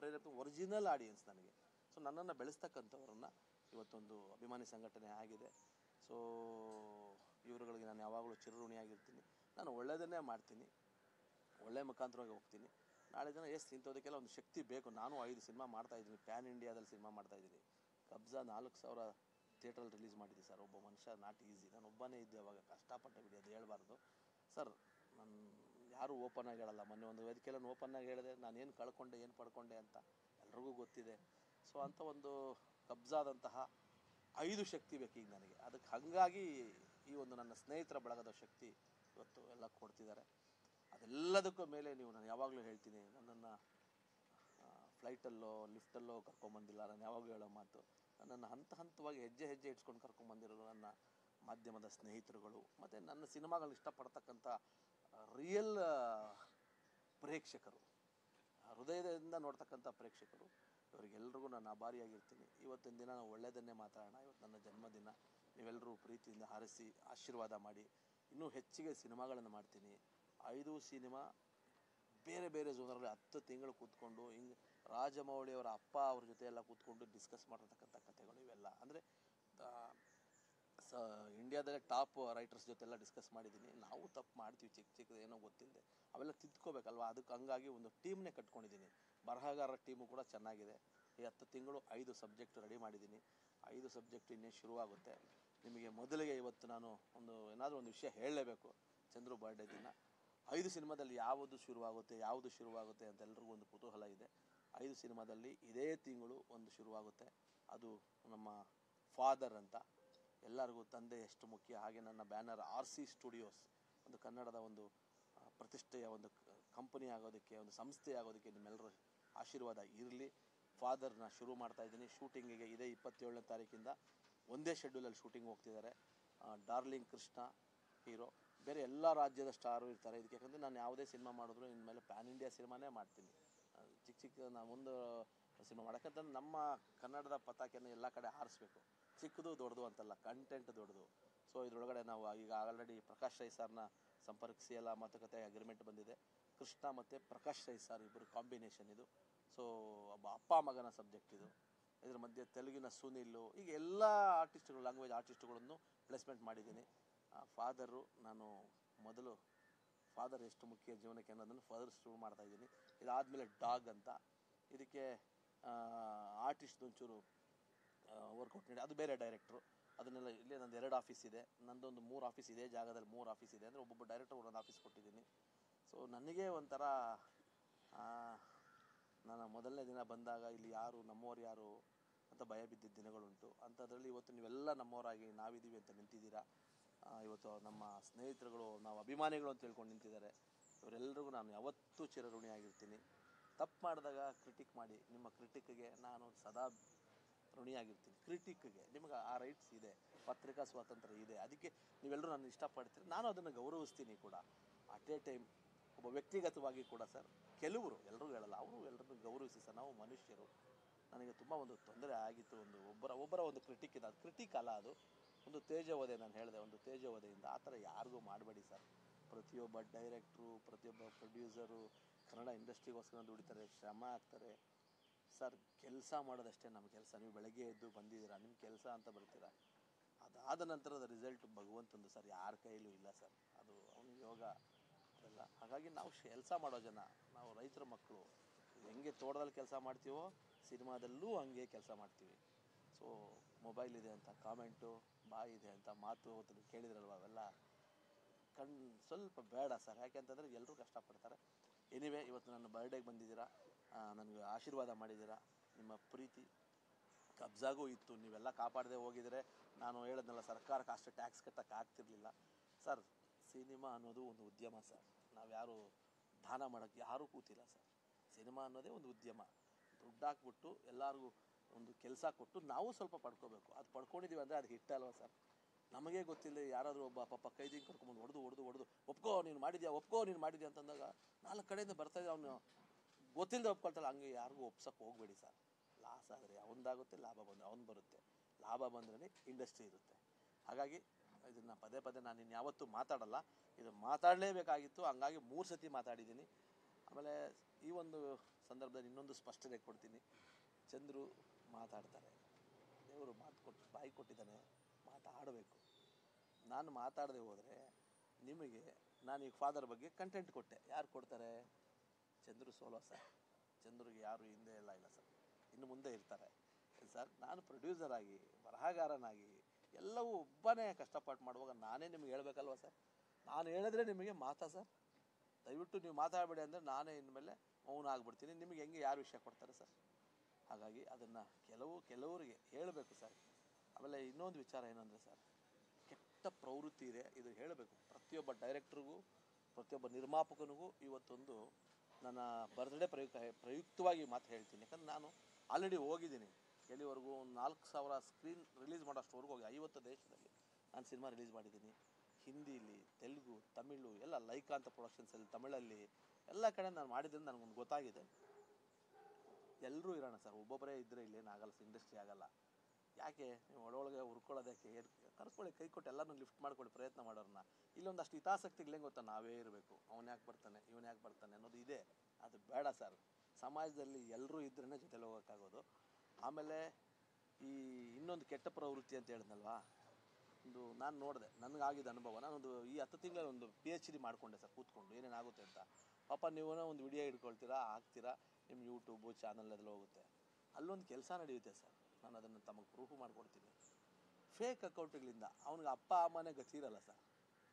ಒರಿಜಿನಲ್ ಆಡಿಯನ್ಸ್ ನನಗೆ. ಸೊ ನನ್ನನ್ನು ಬೆಳೆಸ್ತಕ್ಕಂಥವ್ರನ್ನ ಇವತ್ತೊಂದು ಅಭಿಮಾನಿ ಸಂಘಟನೆ ಆಗಿದೆ. ಸೊ ಇವರುಗಳಿಗೆ ನಾನು ಯಾವಾಗಲೂ ಚಿರಋಣಿಯಾಗಿರ್ತೀನಿ. ನಾನು ಒಳ್ಳೆಯದನ್ನೇ ಮಾಡ್ತೀನಿ, ಒಳ್ಳೆಯ ಮುಖಾಂತರವಾಗಿ ಹೋಗ್ತೀನಿ. ನಾಳೆ ದಿನ ಇಂಥದಕ್ಕೆಲ್ಲ ಒಂದು ಶಕ್ತಿ ಬೇಕು. ನಾನು 5 ಸಿನಿಮಾ ಮಾಡ್ತಾಯಿದ್ದೀನಿ, ಪ್ಯಾನ್ ಇಂಡಿಯಾದಲ್ಲಿ ಸಿನಿಮಾ ಮಾಡ್ತಾಯಿದ್ದೀನಿ. ಕಬ್ಜಾ 4,000 ಥಿಯೇಟ್ರಲ್ಲಿ ರಿಲೀಸ್ ಮಾಡಿದ್ದೆ ಸರ್. ಒಬ್ಬ ಮನುಷ್ಯ ನಾಟ್ ಈಸಿ. ನಾನು ಒಬ್ಬನೇ ಇದ್ದೆ ಅವಾಗ, ಕಷ್ಟಪಟ್ಟೆ ಬಿಡಿ, ಅದು ಹೇಳ್ಬಾರ್ದು ಸರ್. ನಾನು ಯಾರೂ ಓಪನ್ನಾಗಿ ಹೇಳಲ್ಲ. ಮೊನ್ನೆ ಒಂದು ವೇದಿಕೆಯಲ್ಲಿ ಓಪನ್ನಾಗಿ ಹೇಳಿದೆ, ನಾನೇನು ಕಳ್ಕೊಂಡೆ ಏನು ಪಡ್ಕೊಂಡೆ ಅಂತ ಎಲ್ರಿಗೂ ಗೊತ್ತಿದೆ. ಸೊ ಅಂಥ ಒಂದು ಕಬ್ಜಾದಂತಹ 5 ಶಕ್ತಿ ಬೇಕೀಗ ನನಗೆ. ಅದಕ್ಕೆ ಹಾಗಾಗಿ ಈ ಒಂದು ನನ್ನ ಸ್ನೇಹಿತರ ಬಳಗದ ಶಕ್ತಿ ಇವತ್ತು ಎಲ್ಲ ಕೊಡ್ತಿದ್ದಾರೆ. ಅದೆಲ್ಲದಕ್ಕೂ ಮೇಲೆ ನೀವು, ನಾನು ಯಾವಾಗಲೂ ಹೇಳ್ತೀನಿ, ನನ್ನನ್ನು ಫ್ಲೈಟಲ್ಲೋ ಲಿಫ್ಟಲ್ಲೋ ಕರ್ಕೊಂಬಂದಿಲ್ಲ. ನಾನು ಯಾವಾಗಲೂ ಹೇಳೋ ಮಾತು, ನನ್ನನ್ನು ಹಂತವಾಗಿ ಹೆಜ್ಜೆ ಇಟ್ಸ್ಕೊಂಡು ಕರ್ಕೊಂಬಂದಿರೋರು ನನ್ನ ಮಾಧ್ಯಮದ ಸ್ನೇಹಿತರುಗಳು, ಮತ್ತು ನನ್ನ ಸಿನಿಮಾಗಳನ್ನ ಇಷ್ಟಪಡ್ತಕ್ಕಂಥ ರಿಯಲ್ ಪ್ರೇಕ್ಷಕರು, ಹೃದಯದಿಂದ ನೋಡ್ತಕ್ಕಂಥ ಪ್ರೇಕ್ಷಕರು. ಇವರಿಗೆಲ್ರಿಗೂ ನಾನು ಆಭಾರಿಯಾಗಿರ್ತೀನಿ. ಇವತ್ತಿನ ದಿನ ನಾವು ಒಳ್ಳೆಯದನ್ನೇ ಮಾತಾಡೋಣ. ಇವತ್ತು ನನ್ನ ಜನ್ಮದಿನ. ನೀವೆಲ್ಲರೂ ಪ್ರೀತಿಯಿಂದ ಹಾರಿಸಿ ಆಶೀರ್ವಾದ ಮಾಡಿ. ಇನ್ನೂ ಹೆಚ್ಚಿಗೆ ಸಿನಿಮಾಗಳನ್ನು ಮಾಡ್ತೀನಿ. 5 ಸಿನಿಮಾ ಬೇರೆ ಬೇರೆ ಝೋನಲ್ಲಿ 10 ತಿಂಗಳು ಕೂತ್ಕೊಂಡು, ಹಿಂಗೆ ರಾಜಮೌಳಿಯವರ ಅಪ್ಪ ಅವ್ರ ಜೊತೆ ಎಲ್ಲ ಕೂತ್ಕೊಂಡು ಡಿಸ್ಕಸ್ ಮಾಡಿರ್ತಕ್ಕಂಥ ಕಥೆಗಳು ಇವೆಲ್ಲ. ಅಂದರೆ ಇಂಡಿಯಾದಲ್ಲೇ ಟಾಪ್ ರೈಟರ್ಸ್ ಜೊತೆ ಎಲ್ಲ ಡಿಸ್ಕಸ್ ಮಾಡಿದ್ದೀನಿ. ನಾವು ತಪ್ಪು ಮಾಡ್ತೀವಿ, ಚಿಕ್ಕದು ಏನೋ ಗೊತ್ತಿಲ್ಲದೆ, ಅವೆಲ್ಲ ತಿದ್ಕೋಬೇಕಲ್ವ. ಅದಕ್ಕೆ ಹಂಗಾಗಿ ಒಂದು ಟೀಮ್ನೇ ಕಟ್ಕೊಂಡಿದ್ದೀನಿ. ಬರಹಗಾರರ ಟೀಮು ಕೂಡ ಚೆನ್ನಾಗಿದೆ. ಈ 10 ತಿಂಗಳು 5 ಸಬ್ಜೆಕ್ಟ್ ರೆಡಿ ಮಾಡಿದ್ದೀನಿ. 5 ಸಬ್ಜೆಕ್ಟ್ ಇನ್ನೇ ಶುರುವಾಗುತ್ತೆ. ನಿಮಗೆ ಮೊದಲಿಗೆ ಇವತ್ತು ನಾನು ಏನಾದರೂ ಒಂದು ವಿಷಯ ಹೇಳಲೇಬೇಕು. ಚಂದ್ರು ಬರ್ಡೇ ದಿನ 5 ಸಿನಿಮಾದಲ್ಲಿ ಯಾವುದು ಶುರುವಾಗುತ್ತೆ ಅಂತ ಎಲ್ರಿಗೂ ಒಂದು ಕುತೂಹಲ ಇದೆ. 5 ಸಿನಿಮಾದಲ್ಲಿ ಇದೇ ತಿಂಗಳು ಒಂದು ಶುರುವಾಗುತ್ತೆ. ಅದು ನಮ್ಮ ಫಾದರ್ ಅಂತ. ಎಲ್ಲರಿಗೂ ತಂದೆ ಎಷ್ಟು ಮುಖ್ಯ, ಹಾಗೆ ನನ್ನ ಬ್ಯಾನರ್ RC ಸ್ಟುಡಿಯೋಸ್, ಒಂದು ಕನ್ನಡದ ಒಂದು ಪ್ರತಿಷ್ಠೆಯ ಒಂದು ಕಂಪನಿ ಆಗೋದಕ್ಕೆ, ಒಂದು ಸಂಸ್ಥೆ ಆಗೋದಕ್ಕೆ ನಿಮ್ಮೆಲ್ಲರ ಆಶೀರ್ವಾದ ಇರಲಿ. ಫಾದರ್ನ ಶುರು ಮಾಡ್ತಾಯಿದ್ದೀನಿ. ಶೂಟಿಂಗಿಗೆ ಇದೇ 27ನೇ ತಾರೀಕಿಂದ ಒಂದೇ ಶೆಡ್ಯೂಲಲ್ಲಿ ಶೂಟಿಂಗ್ ಹೋಗ್ತಿದ್ದಾರೆ. ಡಾರ್ಲಿಂಗ್ ಕೃಷ್ಣ ಹೀರೋ, ಬೇರೆ ಎಲ್ಲ ರಾಜ್ಯದ ಸ್ಟಾರು ಇರ್ತಾರೆ ಇದಕ್ಕೆ. ಯಾಕಂದರೆ ನಾನು ಯಾವುದೇ ಸಿನಿಮಾ ಮಾಡಿದ್ರು ಇನ್ಮೇಲೆ ಪ್ಯಾನ್ ಇಂಡಿಯಾ ಸಿನಿಮಾನೇ ಮಾಡ್ತೀನಿ. ಚಿಕ್ಕ ನಾನು ಒಂದು ಸಿನಿಮಾ ಮಾಡೋಕ್ಕಂತಂದ್ರೆ ನಮ್ಮ ಕನ್ನಡದ ಪತಾಕೆಯನ್ನು ಎಲ್ಲ ಕಡೆ ಹಾರಿಸ್ಬೇಕು. ಚಿಕ್ಕದು ದೊಡ್ಡದು ಅಂತಲ್ಲ, ಕಂಟೆಂಟ್ ದೊಡ್ಡದು. ಸೊ ಇದರೊಳಗಡೆ ನಾವು ಈಗ ಆಲ್ರೆಡಿ ಪ್ರಕಾಶ್ ರೈ ಸರ್ನ ಸಂಪರ್ಕಿಸಿ ಎಲ್ಲ ಮಾತುಕತೆ ಅಗ್ರಿಮೆಂಟ್ ಬಂದಿದೆ. ಕೃಷ್ಣ ಮತ್ತು ಪ್ರಕಾಶ್ ರೈ ಸರ್ ಇಬ್ಬರು ಕಾಂಬಿನೇಷನ್ ಇದು. ಸೊ ಒಬ್ಬ ಅಪ್ಪ ಮಗನ ಸಬ್ಜೆಕ್ಟ್ ಇದು. ಇದ್ರ ಮಧ್ಯೆ ತೆಲುಗಿನ ಸುನಿಲ್ಲು, ಈಗ ಎಲ್ಲ ಆರ್ಟಿಸ್ಟ್ಗಳು, ಲ್ಯಾಂಗ್ವೇಜ್ ಆರ್ಟಿಸ್ಟ್ಗಳನ್ನು ಪ್ಲೇಸ್ಮೆಂಟ್ ಮಾಡಿದ್ದೀನಿ. ಫಾದರು, ನಾನು ಮೊದಲು ಫಾದರ್ ಎಷ್ಟು ಮುಖ್ಯ ಜೀವನಕ್ಕೆ ಅನ್ನೋದನ್ನು ಫಾದರ್ ಶುರು ಮಾಡ್ತಾಯಿದ್ದೀನಿ. ಇದಾದಮೇಲೆ ಡಾಗ್ ಅಂತ, ಇದಕ್ಕೆ ಆರ್ಟಿಸ್ಟ್ ಒಂಚೂರು ವರ್ಕೌಟ್ ನೀಡಿ, ಅದು ಬೇರೆ ಡೈರೆಕ್ಟ್ರು. ಅದನ್ನೆಲ್ಲ ಇಲ್ಲೇ ನಂದು 2 ಆಫೀಸ್ ಇದೆ. ನಂದೊಂದು 3 ಆಫೀಸ್ ಇದೆ, ಜಾಗದಲ್ಲಿ 3 ಆಫೀಸ್ ಇದೆ. ಅಂದರೆ ಒಬ್ಬೊಬ್ಬ ಡೈರೆಕ್ಟರ್ ಒಂದೊಂದು ಆಫೀಸ್ ಕೊಟ್ಟಿದ್ದೀನಿ. ಸೊ ನನಗೆ ಒಂಥರ ನಾನು ಮೊದಲನೇ ದಿನ ಬಂದಾಗ ಇಲ್ಲಿ ನಮ್ಮವ್ರು ಯಾರು ಅಂತ ಭಯ ಬಿದ್ದಿದ್ದ ದಿನಗಳುಂಟು. ಅಂಥದ್ರಲ್ಲಿ ಇವತ್ತು ನೀವೆಲ್ಲ ನಮ್ಮವರಾಗಿ ನಾವಿದ್ದೀವಿ ಅಂತ ನಿಂತಿದ್ದೀರಾ. ಇವತ್ತು ನಮ್ಮ ಸ್ನೇಹಿತರುಗಳು, ನಾವು ಅಭಿಮಾನಿಗಳು ಅಂತ ಹೇಳ್ಕೊಂಡು ನಿಂತಿದ್ದಾರೆ. ಇವರೆಲ್ಲರಿಗೂ ನಾನು ಯಾವತ್ತೂ ಚಿರಋಣಿಯಾಗಿರ್ತೀನಿ. ತಪ್ಪು ಮಾಡಿದಾಗ ಕ್ರಿಟಿಕ್ ಮಾಡಿ, ನಿಮ್ಮ ಕ್ರಿಟಿಕ್ಗೆ ನಾನು ಸದಾ ಋಣಿಯಾಗಿರ್ತೀನಿ. ಕ್ರಿಟಿಕ್ಗೆ ನಿಮಗೆ ಆ ರೈಟ್ಸ್ ಇದೆ, ಪತ್ರಿಕಾ ಸ್ವಾತಂತ್ರ್ಯ ಇದೆ. ಅದಕ್ಕೆ ನೀವೆಲ್ಲರೂ ನನ್ನ ಇಷ್ಟಪಡ್ತೀರಿ, ನಾನು ಅದನ್ನು ಗೌರವಿಸ್ತೀನಿ ಕೂಡ. ಅಟ್ ಎ ಟೈಮ್ ಒಬ್ಬ ವ್ಯಕ್ತಿಗತವಾಗಿ ಕೂಡ ಸರ್, ಕೆಲವರು, ಎಲ್ಲರೂ ಹೇಳಲ್ಲ, ಅವರು ಎಲ್ಲರನ್ನು ಗೌರವಿಸಿ ಸರ್. ನಾವು ಮನುಷ್ಯರು. ನನಗೆ ತುಂಬ ಒಂದು ತೊಂದರೆ ಆಗಿತ್ತು. ಒಬ್ಬರ ಒಂದು ಕ್ರಿಟಿಕ್ ಇದೆ. ಅದು ಕ್ರಿಟಿಕ್ ಅಲ್ಲ, ಅದು ಒಂದು ತೇಜೋವಧೆ. ನಾನು ಹೇಳಿದೆ, ಒಂದು ತೇಜೋವಧೆಯಿಂದ ಆ ಥರ ಯಾರಿಗೂ ಮಾಡಬೇಡಿ ಸರ್. ಪ್ರತಿಯೊಬ್ಬ ಡೈರೆಕ್ಟ್ರು, ಪ್ರತಿಯೊಬ್ಬ ಪ್ರೊಡ್ಯೂಸರು ಕನ್ನಡ ಇಂಡಸ್ಟ್ರಿಗೋಸ್ಕರ ದುಡಿತಾರೆ, ಶ್ರಮ ಆಗ್ತಾರೆ ಸರ್. ಕೆಲಸ ಮಾಡೋದಷ್ಟೇ ನಮ್ಮ ಕೆಲಸ. ನೀವು ಬೆಳಗ್ಗೆ ಎದ್ದು ಬಂದಿದ್ದೀರಾ, ನಿಮ್ಮ ಕೆಲಸ ಅಂತ ಬರ್ತೀರಾ. ಅದಾದ ನಂತರದ ರಿಸಲ್ಟ್ ಭಗವಂತಂದು ಸರ್, ಯಾರ ಕೈಯಲ್ಲೂ ಇಲ್ಲ ಸರ್. ಅದು ಅವನ ಯೋಗ ಅದೆಲ್ಲ. ಹಾಗಾಗಿ ನಾವು ಕೆಲಸ ಮಾಡೋ ಜನ, ನಾವು ರೈತರ ಮಕ್ಕಳು. ಹೆಂಗೆ ತೋಟದಲ್ಲಿ ಕೆಲಸ ಮಾಡ್ತೀವೋ ಸಿನಿಮಾದಲ್ಲೂ ಹಂಗೆ ಕೆಲಸ ಮಾಡ್ತೀವಿ. ಸೊ ಮೊಬೈಲ್ ಇದೆ ಅಂತ ಕಾಮೆಂಟು, ಬಾಯಿ ಇದೆ ಅಂತ ಮಾತು ಕೇಳಿದ್ರಲ್ವ, ಅವೆಲ್ಲ ಸ್ವಲ್ಪ ಬೇಡ ಸರ್. ಯಾಕೆಂತಂದರೆ ಎಲ್ಲರೂ ಕಷ್ಟಪಡ್ತಾರೆ. ಎನಿವೇ, ಇವತ್ತು ನನ್ನ ಬರ್ಡೇಗೆ ಬಂದಿದ್ದೀರಾ, ನನಗೆ ಆಶೀರ್ವಾದ ಮಾಡಿದ್ದೀರಾ. ನಿಮ್ಮ ಪ್ರೀತಿ ಕಬ್ಜಾಗೂ ಇತ್ತು. ನೀವೆಲ್ಲ ಕಾಪಾಡದೆ ಹೋಗಿದರೆ ನಾನು ಹೇಳಿದ್ನಲ್ಲ, ಸರ್ಕಾರಕ್ಕೆ ಅಷ್ಟು ಟ್ಯಾಕ್ಸ್ ಕಟ್ಟಕ್ಕೆ ಆಗ್ತಿರ್ಲಿಲ್ಲ ಸರ್. ಸಿನಿಮಾ ಅನ್ನೋದು ಒಂದು ಉದ್ಯಮ ಸರ್. ನಾವು ಯಾರು ದಾನ ಮಾಡೋಕ್ಕೆ ಯಾರೂ ಕೂತಿಲ್ಲ ಸರ್. ಸಿನಿಮಾ ಅನ್ನೋದೇ ಒಂದು ಉದ್ಯಮ. ದುಡ್ಡು ಹಾಕ್ಬಿಟ್ಟು ಎಲ್ಲರಿಗೂ ಒಂದು ಕೆಲಸ ಕೊಟ್ಟು ನಾವು ಸ್ವಲ್ಪ ಪಡ್ಕೋಬೇಕು. ಅದು ಪಡ್ಕೊಂಡಿದ್ದೀವಿ ಅಂದರೆ ಅದು ಹಿಟ್ಟಲ್ವ ಸರ್. ನಮಗೆ ಗೊತ್ತಿಲ್ಲ, ಯಾರಾದರೂ ಒಬ್ಬ ಪಾಪ ಕೈದಿಗೆ ಕರ್ಕೊಂಬಂದು ಹೊಡೆದು ಒಪ್ಕೋ ನೀನು ಮಾಡಿದ್ಯಾ ಅಂತಂದಾಗ 4 ಕಡೆಯಿಂದ ಬರ್ತಾಯಿದ್ದೆ. ಅವನು ಗೊತ್ತಿಲ್ಲದೆ ಒಪ್ಕೊಳ್ತಾಳೆ. ಹಂಗೆ ಯಾರಿಗೂ ಒಪ್ಸೋಕ್ಕೆ ಹೋಗಬೇಡಿ ಸರ್. ಲಾಸ್ ಆದರೆ ಅವನದಾಗುತ್ತೆ, ಲಾಭ ಬಂದರೆ ಅವ್ನು ಬರುತ್ತೆ, ಲಾಭ ಬಂದ್ರೇ ಇಂಡಸ್ಟ್ರಿ ಇರುತ್ತೆ. ಹಾಗಾಗಿ ಇದನ್ನು ಪದೇ ಪದೇ ನಾನು ಇನ್ಯಾವತ್ತೂ ಮಾತಾಡಲ್ಲ, ಇದು ಮಾತಾಡಲೇಬೇಕಾಗಿತ್ತು, ಹಂಗಾಗಿ 3 ಸತಿ ಮಾತಾಡಿದ್ದೀನಿ. ಆಮೇಲೆ ಈ ಒಂದು ಸಂದರ್ಭದಲ್ಲಿ ಇನ್ನೊಂದು ಸ್ಪಷ್ಟನೆ ಕೊಡ್ತೀನಿ. ಚಂದ್ರು ಮಾತಾಡ್ತಾರೆ, ದೇವರು ಬಾಯಿ ಕೊಟ್ಟಿದ್ದಾನೆ, ಮಾತಾಡಬೇಕು. ನಾನು ಮಾತಾಡದೆ ಹೋದರೆ ನಿಮಗೆ ನಾನೀಗ ಫಾದರ್ ಬಗ್ಗೆ ಕಂಟೆಂಟ್ ಕೊಟ್ಟೆ, ಯಾರು ಕೊಡ್ತಾರೆ? ಚಂದ್ರು ಸೋಲೋ ಸರ್, ಚಂದ್ರಿಗೆ ಯಾರು ಹಿಂದೆ ಇಲ್ಲ ಸರ್, ಇನ್ನು ಮುಂದೆ ಇರ್ತಾರೆ ಸರ್. ನಾನು ಪ್ರೊಡ್ಯೂಸರ್ ಆಗಿ, ಬರಹಗಾರನಾಗಿ ಎಲ್ಲವೂ ಒಬ್ಬನೇ ಕಷ್ಟಪಟ್ಟು ಮಾಡುವಾಗ ನಾನೇ ನಿಮ್ಗೆ ಹೇಳ್ಬೇಕಲ್ವ ಸರ್? ನಾನು ಹೇಳಿದ್ರೆ ನಿಮಗೆ ಮಾತಾ ಸರ್? ದಯವಿಟ್ಟು ನೀವು ಮಾತಾಡಬೇಡಿ ಅಂದರೆ ನಾನೇ ಇನ್ಮೇಲೆ ಮೌನ ಆಗ್ಬಿಡ್ತೀನಿ. ನಿಮಗೆ ಹೆಂಗೆ ಯಾರು ವಿಷಯ ಕೊಡ್ತಾರೆ ಸರ್? ಹಾಗಾಗಿ ಅದನ್ನು ಕೆಲವರಿಗೆ ಹೇಳಬೇಕು ಸರ್. ಆಮೇಲೆ ಇನ್ನೊಂದು ವಿಚಾರ ಏನಂದರೆ ಸರ್, ಕೆಟ್ಟ ಪ್ರವೃತ್ತಿ ಇದೆ, ಇದು ಹೇಳಬೇಕು ಪ್ರತಿಯೊಬ್ಬ ಡೈರೆಕ್ಟ್ರಿಗೂ, ಪ್ರತಿಯೊಬ್ಬ ನಿರ್ಮಾಪಕನಿಗೂ. ಇವತ್ತೊಂದು ನನ್ನ ಬರ್ತ್ಡೇ ಪ್ರಯುಕ್ತವಾಗಿ ಮಾತು ಹೇಳ್ತೀನಿ, ಯಾಕಂದ್ರೆ ನಾನು ಆಲ್ರೆಡಿ ಹೋಗಿದ್ದೀನಿ ಎಲ್ಲಿವರೆಗೂ, 4,000 ಸ್ಕ್ರೀನ್ ರಿಲೀಸ್ ಮಾಡೋಷ್ಟವರೆಗೂ ಹೋಗಿ 50 ದೇಶದಲ್ಲಿ ನಾನು ಸಿನಿಮಾ ರಿಲೀಸ್ ಮಾಡಿದ್ದೀನಿ. ಹಿಂದಿಲಿ, ತೆಲುಗು, ತಮಿಳು ಎಲ್ಲ ಲೈಕಾ ಅಂತ ಪ್ರೊಡಕ್ಷನ್ಸಲ್ಲಿ, ತಮಿಳಲ್ಲಿ ಎಲ್ಲ ಕಡೆ ನಾನು ಮಾಡಿದ್ದೀನಿ. ನನಗೊಂದು ಗೊತ್ತಾಗಿದೆ, ಎಲ್ಲರೂ ಇರೋಣ ಸರ್, ಒಬ್ಬೊಬ್ಬರೇ ಇದ್ದರೆ ಇಲ್ಲೇನಾಗಲ್ಲ, ಇಂಡಸ್ಟ್ರಿ ಆಗಲ್ಲ. ಯಾಕೆ ನೀವು ಒಳಗೆ ಹುರ್ಕೊಳ್ಳೋದಕ್ಕೆ? ಕರ್ಕೊಳ್ಳಿ, ಕೈ ಕೊಟ್ಟು ಎಲ್ಲನೂ ಲಿಫ್ಟ್ ಮಾಡ್ಕೊಳ್ಳಿ, ಪ್ರಯತ್ನ ಮಾಡೋರನ್ನ. ಇಲ್ಲೊಂದಷ್ಟು ಹಿತಾಸಕ್ತಿಗಳೇನು ಗೊತ್ತಾ, ನಾವೇ ಇರಬೇಕು, ಅವನು ಯಾಕೆ ಬರ್ತಾನೆ, ಇವನು ಯಾಕೆ ಬರ್ತಾನೆ ಅನ್ನೋದು ಇದೆ. ಅದು ಬೇಡ ಸರ್. ಸಮಾಜದಲ್ಲಿ ಎಲ್ಲರೂ ಇದ್ರೇ ಜೊತೆಲಿ ಹೋಗೋಕ್ಕಾಗೋದು. ಆಮೇಲೆ ಈ ಇನ್ನೊಂದು ಕೆಟ್ಟ ಪ್ರವೃತ್ತಿ ಅಂತ ಹೇಳಿದ್ನಲ್ವಾ, ನಾನು ನೋಡಿದೆ, ನನಗಾಗಿದ್ದ ಅನುಭವ. ನಾನೊಂದು ಈ 10 ತಿಂಗಳಲ್ಲಿ ಒಂದು PhD ಮಾಡಿಕೊಂಡೆ ಸರ್, ಕೂತ್ಕೊಂಡು ಏನೇನಾಗುತ್ತೆ ಅಂತ. ಪಾಪ ನೀವೂ ಒಂದು ವಿಡಿಯೋ ಇಟ್ಕೊಳ್ತೀರಾ, ಹಾಕ್ತೀರಾ, ನಿಮ್ಮ ಯೂಟ್ಯೂಬು ಚಾನಲ್ ಹೋಗುತ್ತೆ. ಅಲ್ಲೊಂದು ಕೆಲಸ ನಡೆಯುತ್ತೆ ಸರ್, ನಾನು ಅದನ್ನು ತಮಗೆ ಪ್ರೂಫ್ ಮಾಡಿಕೊಡ್ತೀನಿ. ಫೇಕ್ ಅಕೌಂಟ್ಗಳಿಂದ ಅವನಿಗೆ ಅಪ್ಪ ಅಮ್ಮನೇ ಗತಿ ಇರಲ್ಲ ಸರ್.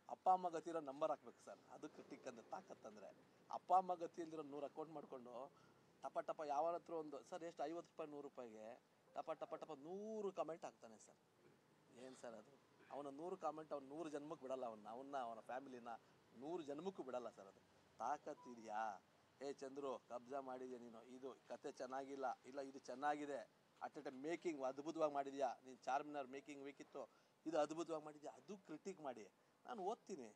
ಅಪ್ಪ ಅಮ್ಮ ಗತಿ ಇರೋ ನಂಬರ್ ಹಾಕ್ಬೇಕು ಸರ್, ಅದು ಕ್ರಿಟಿಕ್ ಅಂದರೆ ತಾಕತ್ತಂದರೆ. ಅಪ್ಪ ಅಮ್ಮ ಗತಿ ಇಲ್ದಿರೋ 100 ಅಕೌಂಟ್ ಮಾಡಿಕೊಂಡು ಟಪ ಯಾವನ ಹತ್ರ ಒಂದು ಸರ್ ಎಷ್ಟು 50 ರೂಪಾಯಿ 100 ರೂಪಾಯಿಗೆ ಟಪ 100 ಕಮೆಂಟ್ ಹಾಕ್ತಾನೆ ಸರ್. ಏನು ಸರ್ ಅದು? ಅವನ 100 ಕಾಮೆಂಟ್ ಅವ್ನು 100 ಜನ್ಮಕ್ಕೆ ಬಿಡಲ್ಲ, ಅವನ ಫ್ಯಾಮಿಲಿನ 100 ಜನ್ಮಕ್ಕೂ ಬಿಡಲ್ಲ ಸರ್. ಅದು ತಾಕತ್ತಿದೆಯಾ? ಚಂದ್ರು ಕಬ್ಜಾ ಮಾಡಿದ್ಯಾ ನೀನು, ಇದು ಕತೆ ಚೆನ್ನಾಗಿಲ್ಲ, ಇಲ್ಲ ಇದು ಚೆನ್ನಾಗಿದೆ, ಅಟ್ ಎ ಟೈಮ್ ಮೇಕಿಂಗ್ ಅದ್ಭುತವಾಗಿ ಮಾಡಿದ್ಯಾ, ನೀನು ಚಾರ್ಮಿನಾರ್ ಮೇಕಿಂಗ್ ಬೇಕಿತ್ತು, ಇದು ಅದ್ಭುತವಾಗಿ ಮಾಡಿದ್ಯಾ, ಅದು ಕ್ರಿಟಿಕ್ ಮಾಡಿ. ನಾನು ಓದ್ತೀನಿ,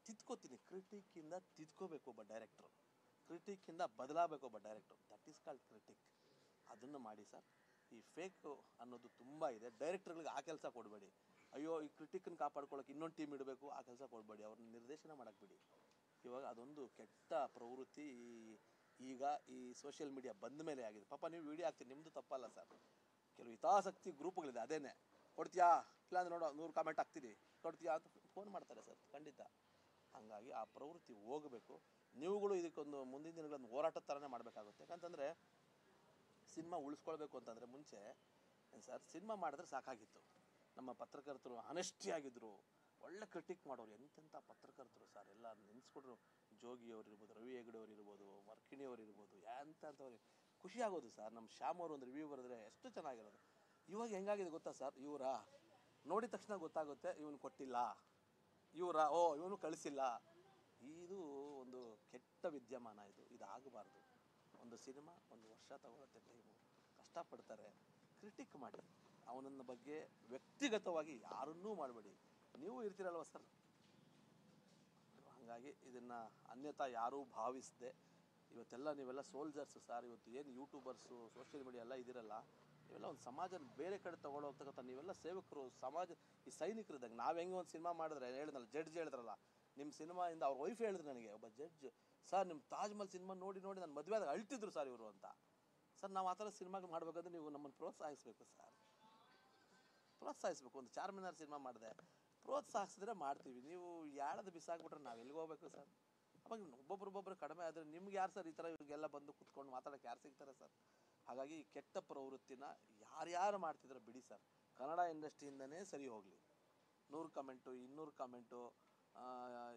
ತಿದ್ಕೋತೀನಿ. ಕ್ರಿಟಿಕ್ಕಿಂದ ತಿದ್ಕೋಬೇಕು ಒಬ್ಬ ಡೈರೆಕ್ಟ್ರು, ಕ್ರಿಟಿಕ್ಕಿಂದ ಬದಲಾಗಬೇಕು ಒಬ್ಬ director. That is called critic. ಅದನ್ನು ಮಾಡಿ ಸರ್. ಈ ಫೇಕ್ ಅನ್ನೋದು ತುಂಬ ಇದೆ. ಡೈರೆಕ್ಟರ್ಗಳಿಗೆ ಆ ಕೆಲಸ ಕೊಡಬೇಡಿ. ಅಯ್ಯೋ ಈ ಕ್ರಿಟಿಕ್ನ ಕಾಪಾಡ್ಕೊಳ್ಳೋಕೆ ಇನ್ನೊಂದು ಟೀಮ್ ಇಡಬೇಕು, ಆ ಕೆಲಸ ಕೊಡಬೇಡಿ. ಅವ್ರನ್ನ ನಿರ್ದೇಶನ ಮಾಡಕ್ಕೆ ಬಿಡಿ. ಇವಾಗ ಅದೊಂದು ಕೆಟ್ಟ ಪ್ರವೃತ್ತಿ ಈಗ ಈ ಸೋಷಿಯಲ್ ಮೀಡಿಯಾ ಬಂದ ಮೇಲೆ ಆಗಿದೆ. ಪಾಪ ನೀವು ವೀಡಿಯೋ ಹಾಕ್ತೀರಿ, ನಿಮ್ಮದು ತಪ್ಪಲ್ಲ ಸರ್. ಕೆಲವು ಹಿತಾಸಕ್ತಿ ಗ್ರೂಪ್ಗಳಿದೆ, ಅದೇನೆ ಕೊಡ್ತೀಯಾ, ಇಲ್ಲಾಂದ್ರೆ ನೋಡೋ 100 ಕಾಮೆಂಟ್ ಹಾಕ್ತೀನಿ, ಕೊಡ್ತೀಯಾ ಅಂತ ಫೋನ್ ಮಾಡ್ತಾರೆ ಸರ್, ಖಂಡಿತ. ಹಾಗಾಗಿ ಆ ಪ್ರವೃತ್ತಿ ಹೋಗಬೇಕು. ನೀವುಗಳು ಇದಕ್ಕೊಂದು ಮುಂದಿನ ದಿನಗಳೊಂದು ಹೋರಾಟದ ಥರನೇ ಮಾಡಬೇಕಾಗುತ್ತೆ. ಯಾಕಂತಂದರೆ ಸಿನಿಮಾ ಉಳಿಸ್ಕೊಳ್ಬೇಕು ಅಂತಂದರೆ ಮುಂಚೆ ಸರ್ ಸಿನಿಮಾ ಮಾಡಿದ್ರೆ ಸಾಕಾಗಿತ್ತು. ನಮ್ಮ ಪತ್ರಕರ್ತರು ಆನೆಸ್ಟಿ ಆಗಿದ್ದರು, ಒಳ್ಳೆ ಕ್ರಿಟಿಕ್ ಮಾಡೋರು. ಎಂತೆಂಥ ಪತ್ರಕರ್ತರು ಸರ್, ಎಲ್ಲ ನೆನೆಸ್ಕೊಂಡ್ರು. ಜೋಗಿಯವ್ರು ಇರ್ಬೋದು, ರವಿ ಹೆಗಡೆ ಅವ್ರು ಇರ್ಬೋದು, ವರ್ಕಿಣಿಯವ್ರು ಇರ್ಬೋದು, ಎಂಥವ್ರಿಗೆ ಖುಷಿ ಆಗೋದು ಸರ್. ನಮ್ಮ ಶ್ಯಾಮ್ ಅವರು ಒಂದು ರಿವ್ಯೂ ಬರೆದ್ರೆ ಎಷ್ಟು ಚೆನ್ನಾಗಿರೋದು. ಇವಾಗ ಹೆಂಗಾಗಿದೆ ಗೊತ್ತಾ ಸರ್, ನೋಡಿದ ತಕ್ಷಣ ಗೊತ್ತಾಗುತ್ತೆ ಇವನು ಕೊಟ್ಟಿಲ್ಲ, ಇವನು ಕಳಿಸಿಲ್ಲ. ಇದು ಒಂದು ಕೆಟ್ಟ ವಿದ್ಯಮಾನ. ಇದಾಗಬಾರ್ದು. ಒಂದು ಸಿನಿಮಾ 1 ವರ್ಷ ತಗೊಳುತ್ತೆ ಟೈಮು, ಕಷ್ಟಪಡ್ತಾರೆ. ಕ್ರಿಟಿಕ್ ಮಾಡಿ, ಅವನನ್ನ ಬಗ್ಗೆ ವ್ಯಕ್ತಿಗತವಾಗಿ ಯಾರನ್ನೂ ಮಾಡಬೇಡಿ. ನೀವು ಇರ್ತೀರಲ್ವ ಸರ್. ಹಾಗಾಗಿ ಇದನ್ನು ಅನ್ಯತಾ ಯಾರೂ ಭಾವಿಸದೆ ಇವತ್ತೆಲ್ಲ ನೀವೆಲ್ಲ ಸೋಲ್ಜರ್ಸು ಸರ್. ಇವತ್ತು ಏನು ಯೂಟ್ಯೂಬರ್ಸು, ಸೋಷಿಯಲ್ ಮೀಡಿಯಾ ಎಲ್ಲ ಇದಿರಲ್ಲ, ನೀವೆಲ್ಲ ಒಂದು ಸಮಾಜ ಬೇರೆ ಕಡೆ ತೊಗೊಂಡೋಗ್ತಕ್ಕಂಥ ನೀವೆಲ್ಲ ಸೇವಕರು, ಸಮಾಜ ಈ ಸೈನಿಕರಿದ್ದಾಗ. ನಾವು ಹೆಂಗೆ ಒಂದು ಸಿನಿಮಾ ಮಾಡಿದ್ರೆ ಹೇಳಿದ್ನಲ್ಲ, ಜಡ್ಜ್ ಹೇಳಿದ್ರಲ್ಲ, ನಿಮ್ಮ ಸಿನಿಮಾಯಿಂದ ಅವ್ರ ವೈಫ್ ಹೇಳಿದ್ರು ನನಗೆ, ಒಬ್ಬ ಜಡ್ಜ್, ಸರ್ ನಿಮ್ಮ ತಾಜ್ ಮಹಲ್ ಸಿನಿಮಾ ನೋಡಿ ನಾನು ಮದುವೆ ಆದಾಗ ಅಳ್ತಿದ್ರು ಸರ್ ಇವರು ಅಂತ. ಸರ್ ನಾವು ಆ ಥರ ಸಿನಿಮಾಗಳು ಮಾಡಬೇಕಾದ್ರೆ ನೀವು ನಮ್ಮನ್ನು ಪ್ರೋತ್ಸಾಹಿಸಬೇಕು ಸರ್, ಪ್ರೋತ್ಸಾಹಿಸಬೇಕು. ಒಂದು ಚಾರ್ಮಿನಾರ್ ಸಿನಿಮಾ ಮಾಡಿದೆ, ಪ್ರೋತ್ಸಾಹಿಸಿದ್ರೆ ಮಾಡ್ತೀವಿ. ನೀವು ಯಾಳದು ಬಿಸಾಕ್ಬಿಟ್ರೆ ನಾವು ಎಲ್ಲಿಗೆ ಹೋಗ್ಬೇಕು ಸರ್? ಅವಾಗ ಒಬ್ಬೊಬ್ರು ಕಡಿಮೆ ಆದರೆ ನಿಮ್ಗೆ ಯಾರು ಸರ್ ಈ ಥರ ಇವ್ರಿಗೆಲ್ಲ ಬಂದು ಕುತ್ಕೊಂಡು ಮಾತಾಡೋಕ್ಕೆ ಯಾರು ಸಿಗ್ತಾರೆ ಸರ್? ಹಾಗಾಗಿ ಈ ಕೆಟ್ಟ ಪ್ರವೃತ್ತಿನ ಯಾರ್ಯಾರು ಮಾಡ್ತಿದ್ರೆ ಬಿಡಿ ಸರ್. ಕನ್ನಡ ಇಂಡಸ್ಟ್ರಿಯಿಂದನೇ ಸರಿ ಹೋಗಲಿ. 100 ಕಮೆಂಟು 200 ಕಮೆಂಟು,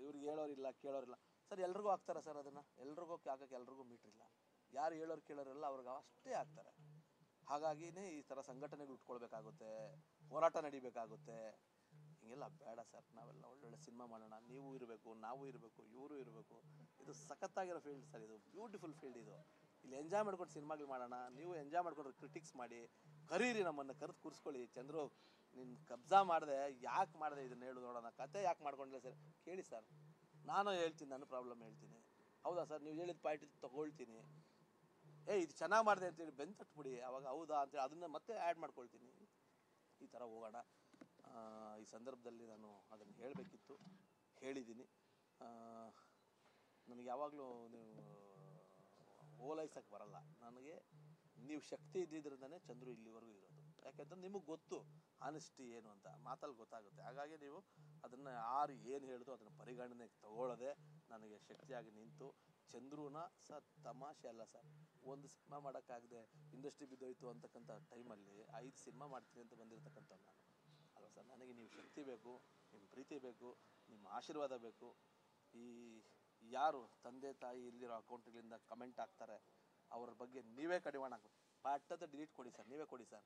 ಇವ್ರಿಗೆ ಹೇಳೋರಿಲ್ಲ ಕೇಳೋರಿಲ್ಲ ಸರ್. ಎಲ್ರಿಗೂ ಹಾಕ್ತಾರೆ ಸರ್ ಅದನ್ನು, ಎಲ್ರಿಗೂ ಹಾಕೋಕ್ಕೆ ಎಲ್ರಿಗೂ ಮೀಟ್ರಿಲ್ಲ. ಯಾರು ಹೇಳೋರು ಕೇಳೋರಿಲ್ಲ ಅವ್ರಿಗೆ ಅಷ್ಟೇ ಆಗ್ತಾರೆ. ಹಾಗಾಗಿನೇ ಈ ಥರ ಸಂಘಟನೆಗಳು ಉಟ್ಕೊಳ್ಬೇಕಾಗುತ್ತೆ, ಹೋರಾಟ ನಡಿಬೇಕಾಗುತ್ತೆ. ಹಿಂಗೆಲ್ಲ ಬೇಡ ಸರ್. ನಾವೆಲ್ಲ ಒಳ್ಳೊಳ್ಳೆ ಸಿನಿಮಾ ಮಾಡೋಣ, ನೀವು ಇರಬೇಕು, ನಾವು ಇರಬೇಕು, ಇವರು ಇರಬೇಕು. ಇದು ಸಖತ್ತಾಗಿರೋ ಫೀಲ್ಡ್ ಸರ್, ಇದು ಬ್ಯೂಟಿಫುಲ್ ಫೀಲ್ಡ್. ಇಲ್ಲಿ ಎಂಜಾಯ್ ಮಾಡ್ಕೊಂಡು ಸಿನಿಮಾಗಳು ಮಾಡೋಣ. ನೀವು ಎಂಜಾಯ್ ಮಾಡ್ಕೊಂಡ್ರೆ ಕ್ರಿಟಿಕ್ಸ್ ಮಾಡಿ, ಕರೀರಿ, ನಮ್ಮನ್ನು ಕರೆದು ಕೂರಿಸ್ಕೊಳ್ಳಿ. ಚಂದ್ರು ನೀನು ಕಬ್ಜಾ ಮಾಡಿದೆ, ಯಾಕೆ ಮಾಡಿದೆ ಇದನ್ನ ಹೇಳು ನೋಡೋಣ, ಕತೆ ಯಾಕೆ ಮಾಡ್ಕೊಂಡ್ರೆ ಸರ್ ಕೇಳಿ ಸರ್. ನಾನು ಹೇಳ್ತೀನಿ, ನನ್ನ ಪ್ರಾಬ್ಲಮ್ ಹೇಳ್ತೀನಿ. ಹೌದಾ ಸರ್, ನೀವು ಹೇಳಿದ ಪಾಯಿಂಟ್ ತೊಗೊಳ್ತೀನಿ. ಇದು ಚೆನ್ನಾಗಿ ಮಾಡಿದೆ ಅಂತೇಳಿ ಬೆನ್ ತಟ್ಬಿಡಿ, ಅವಾಗ ಹೌದಾ ಅಂತೇಳಿ ಅದನ್ನು ಮತ್ತೆ ಆ್ಯಡ್ ಮಾಡ್ಕೊಳ್ತೀನಿ. ಈ ಥರ ಹೋಗೋಣ. ಈ ಸಂದರ್ಭದಲ್ಲಿ ನಾನು ಅದನ್ನು ಹೇಳಬೇಕಿತ್ತು, ಹೇಳಿದ್ದೀನಿ. ನನಗೆ ಯಾವಾಗಲೂ ನೀವು ಓಲೈಸಕ್ಕೆ ಬರಲ್ಲ. ನನಗೆ ನೀವು ಶಕ್ತಿ ಇದ್ದಿದ್ರಿಂದನೇ ಚಂದ್ರು ಇಲ್ಲಿವರೆಗೂ ಇರೋದು. ಯಾಕೆಂತಂದ್ರೆ ನಿಮಗೆ ಗೊತ್ತು ಆನೆಸ್ಟಿ ಏನು ಅಂತ, ಮಾತಲ್ಲಿ ಗೊತ್ತಾಗುತ್ತೆ. ಹಾಗಾಗಿ ನೀವು ಅದನ್ನು ಯಾರು ಏನು ಹೇಳಿದ್ರು ಅದನ್ನು ಪರಿಗಣನೆಗೆ ತಗೊಳ್ಳದೆ ನನಗೆ ಶಕ್ತಿಯಾಗಿ ನಿಂತು ಚಂದ್ರೂನ ತಮಾಷೆ ಅಲ್ಲ ಸರ್, ಒಂದು ಸಿನಿಮಾ ಮಾಡೋಕ್ಕಾಗದೆ ಇಂಡಸ್ಟ್ರಿ ಬಿದ್ದೋಯ್ತು ಅಂತಕ್ಕಂಥ ಟೈಮಲ್ಲಿ 5 ಸಿನಿಮಾ ಮಾಡ್ತೀನಿ ಅಂತ ಬಂದಿರತಕ್ಕಂಥ ನಾನು ಅಲ್ವ ಸರ್. ನನಗೆ ನೀವು ಶಕ್ತಿ ಬೇಕು, ನಿಮ್ಮ ಪ್ರೀತಿ ಬೇಕು, ನಿಮ್ಮ ಆಶೀರ್ವಾದ ಬೇಕು. ಈ ಯಾರು ತಂದೆ ತಾಯಿ ಇಲ್ಲಿರೋ ಅಕೌಂಟ್ಗಳಿಂದ ಕಮೆಂಟ್ ಹಾಕ್ತಾರೆ ಅವ್ರ ಬಗ್ಗೆ ನೀವೇ ಕಡಿವಾಣ ಹಾಕ್ಬೇಕು. ಪಟ್ಟದ ಡಿಲೀಟ್ ಕೊಡಿ ಸರ್, ನೀವೇ ಕೊಡಿ ಸರ್.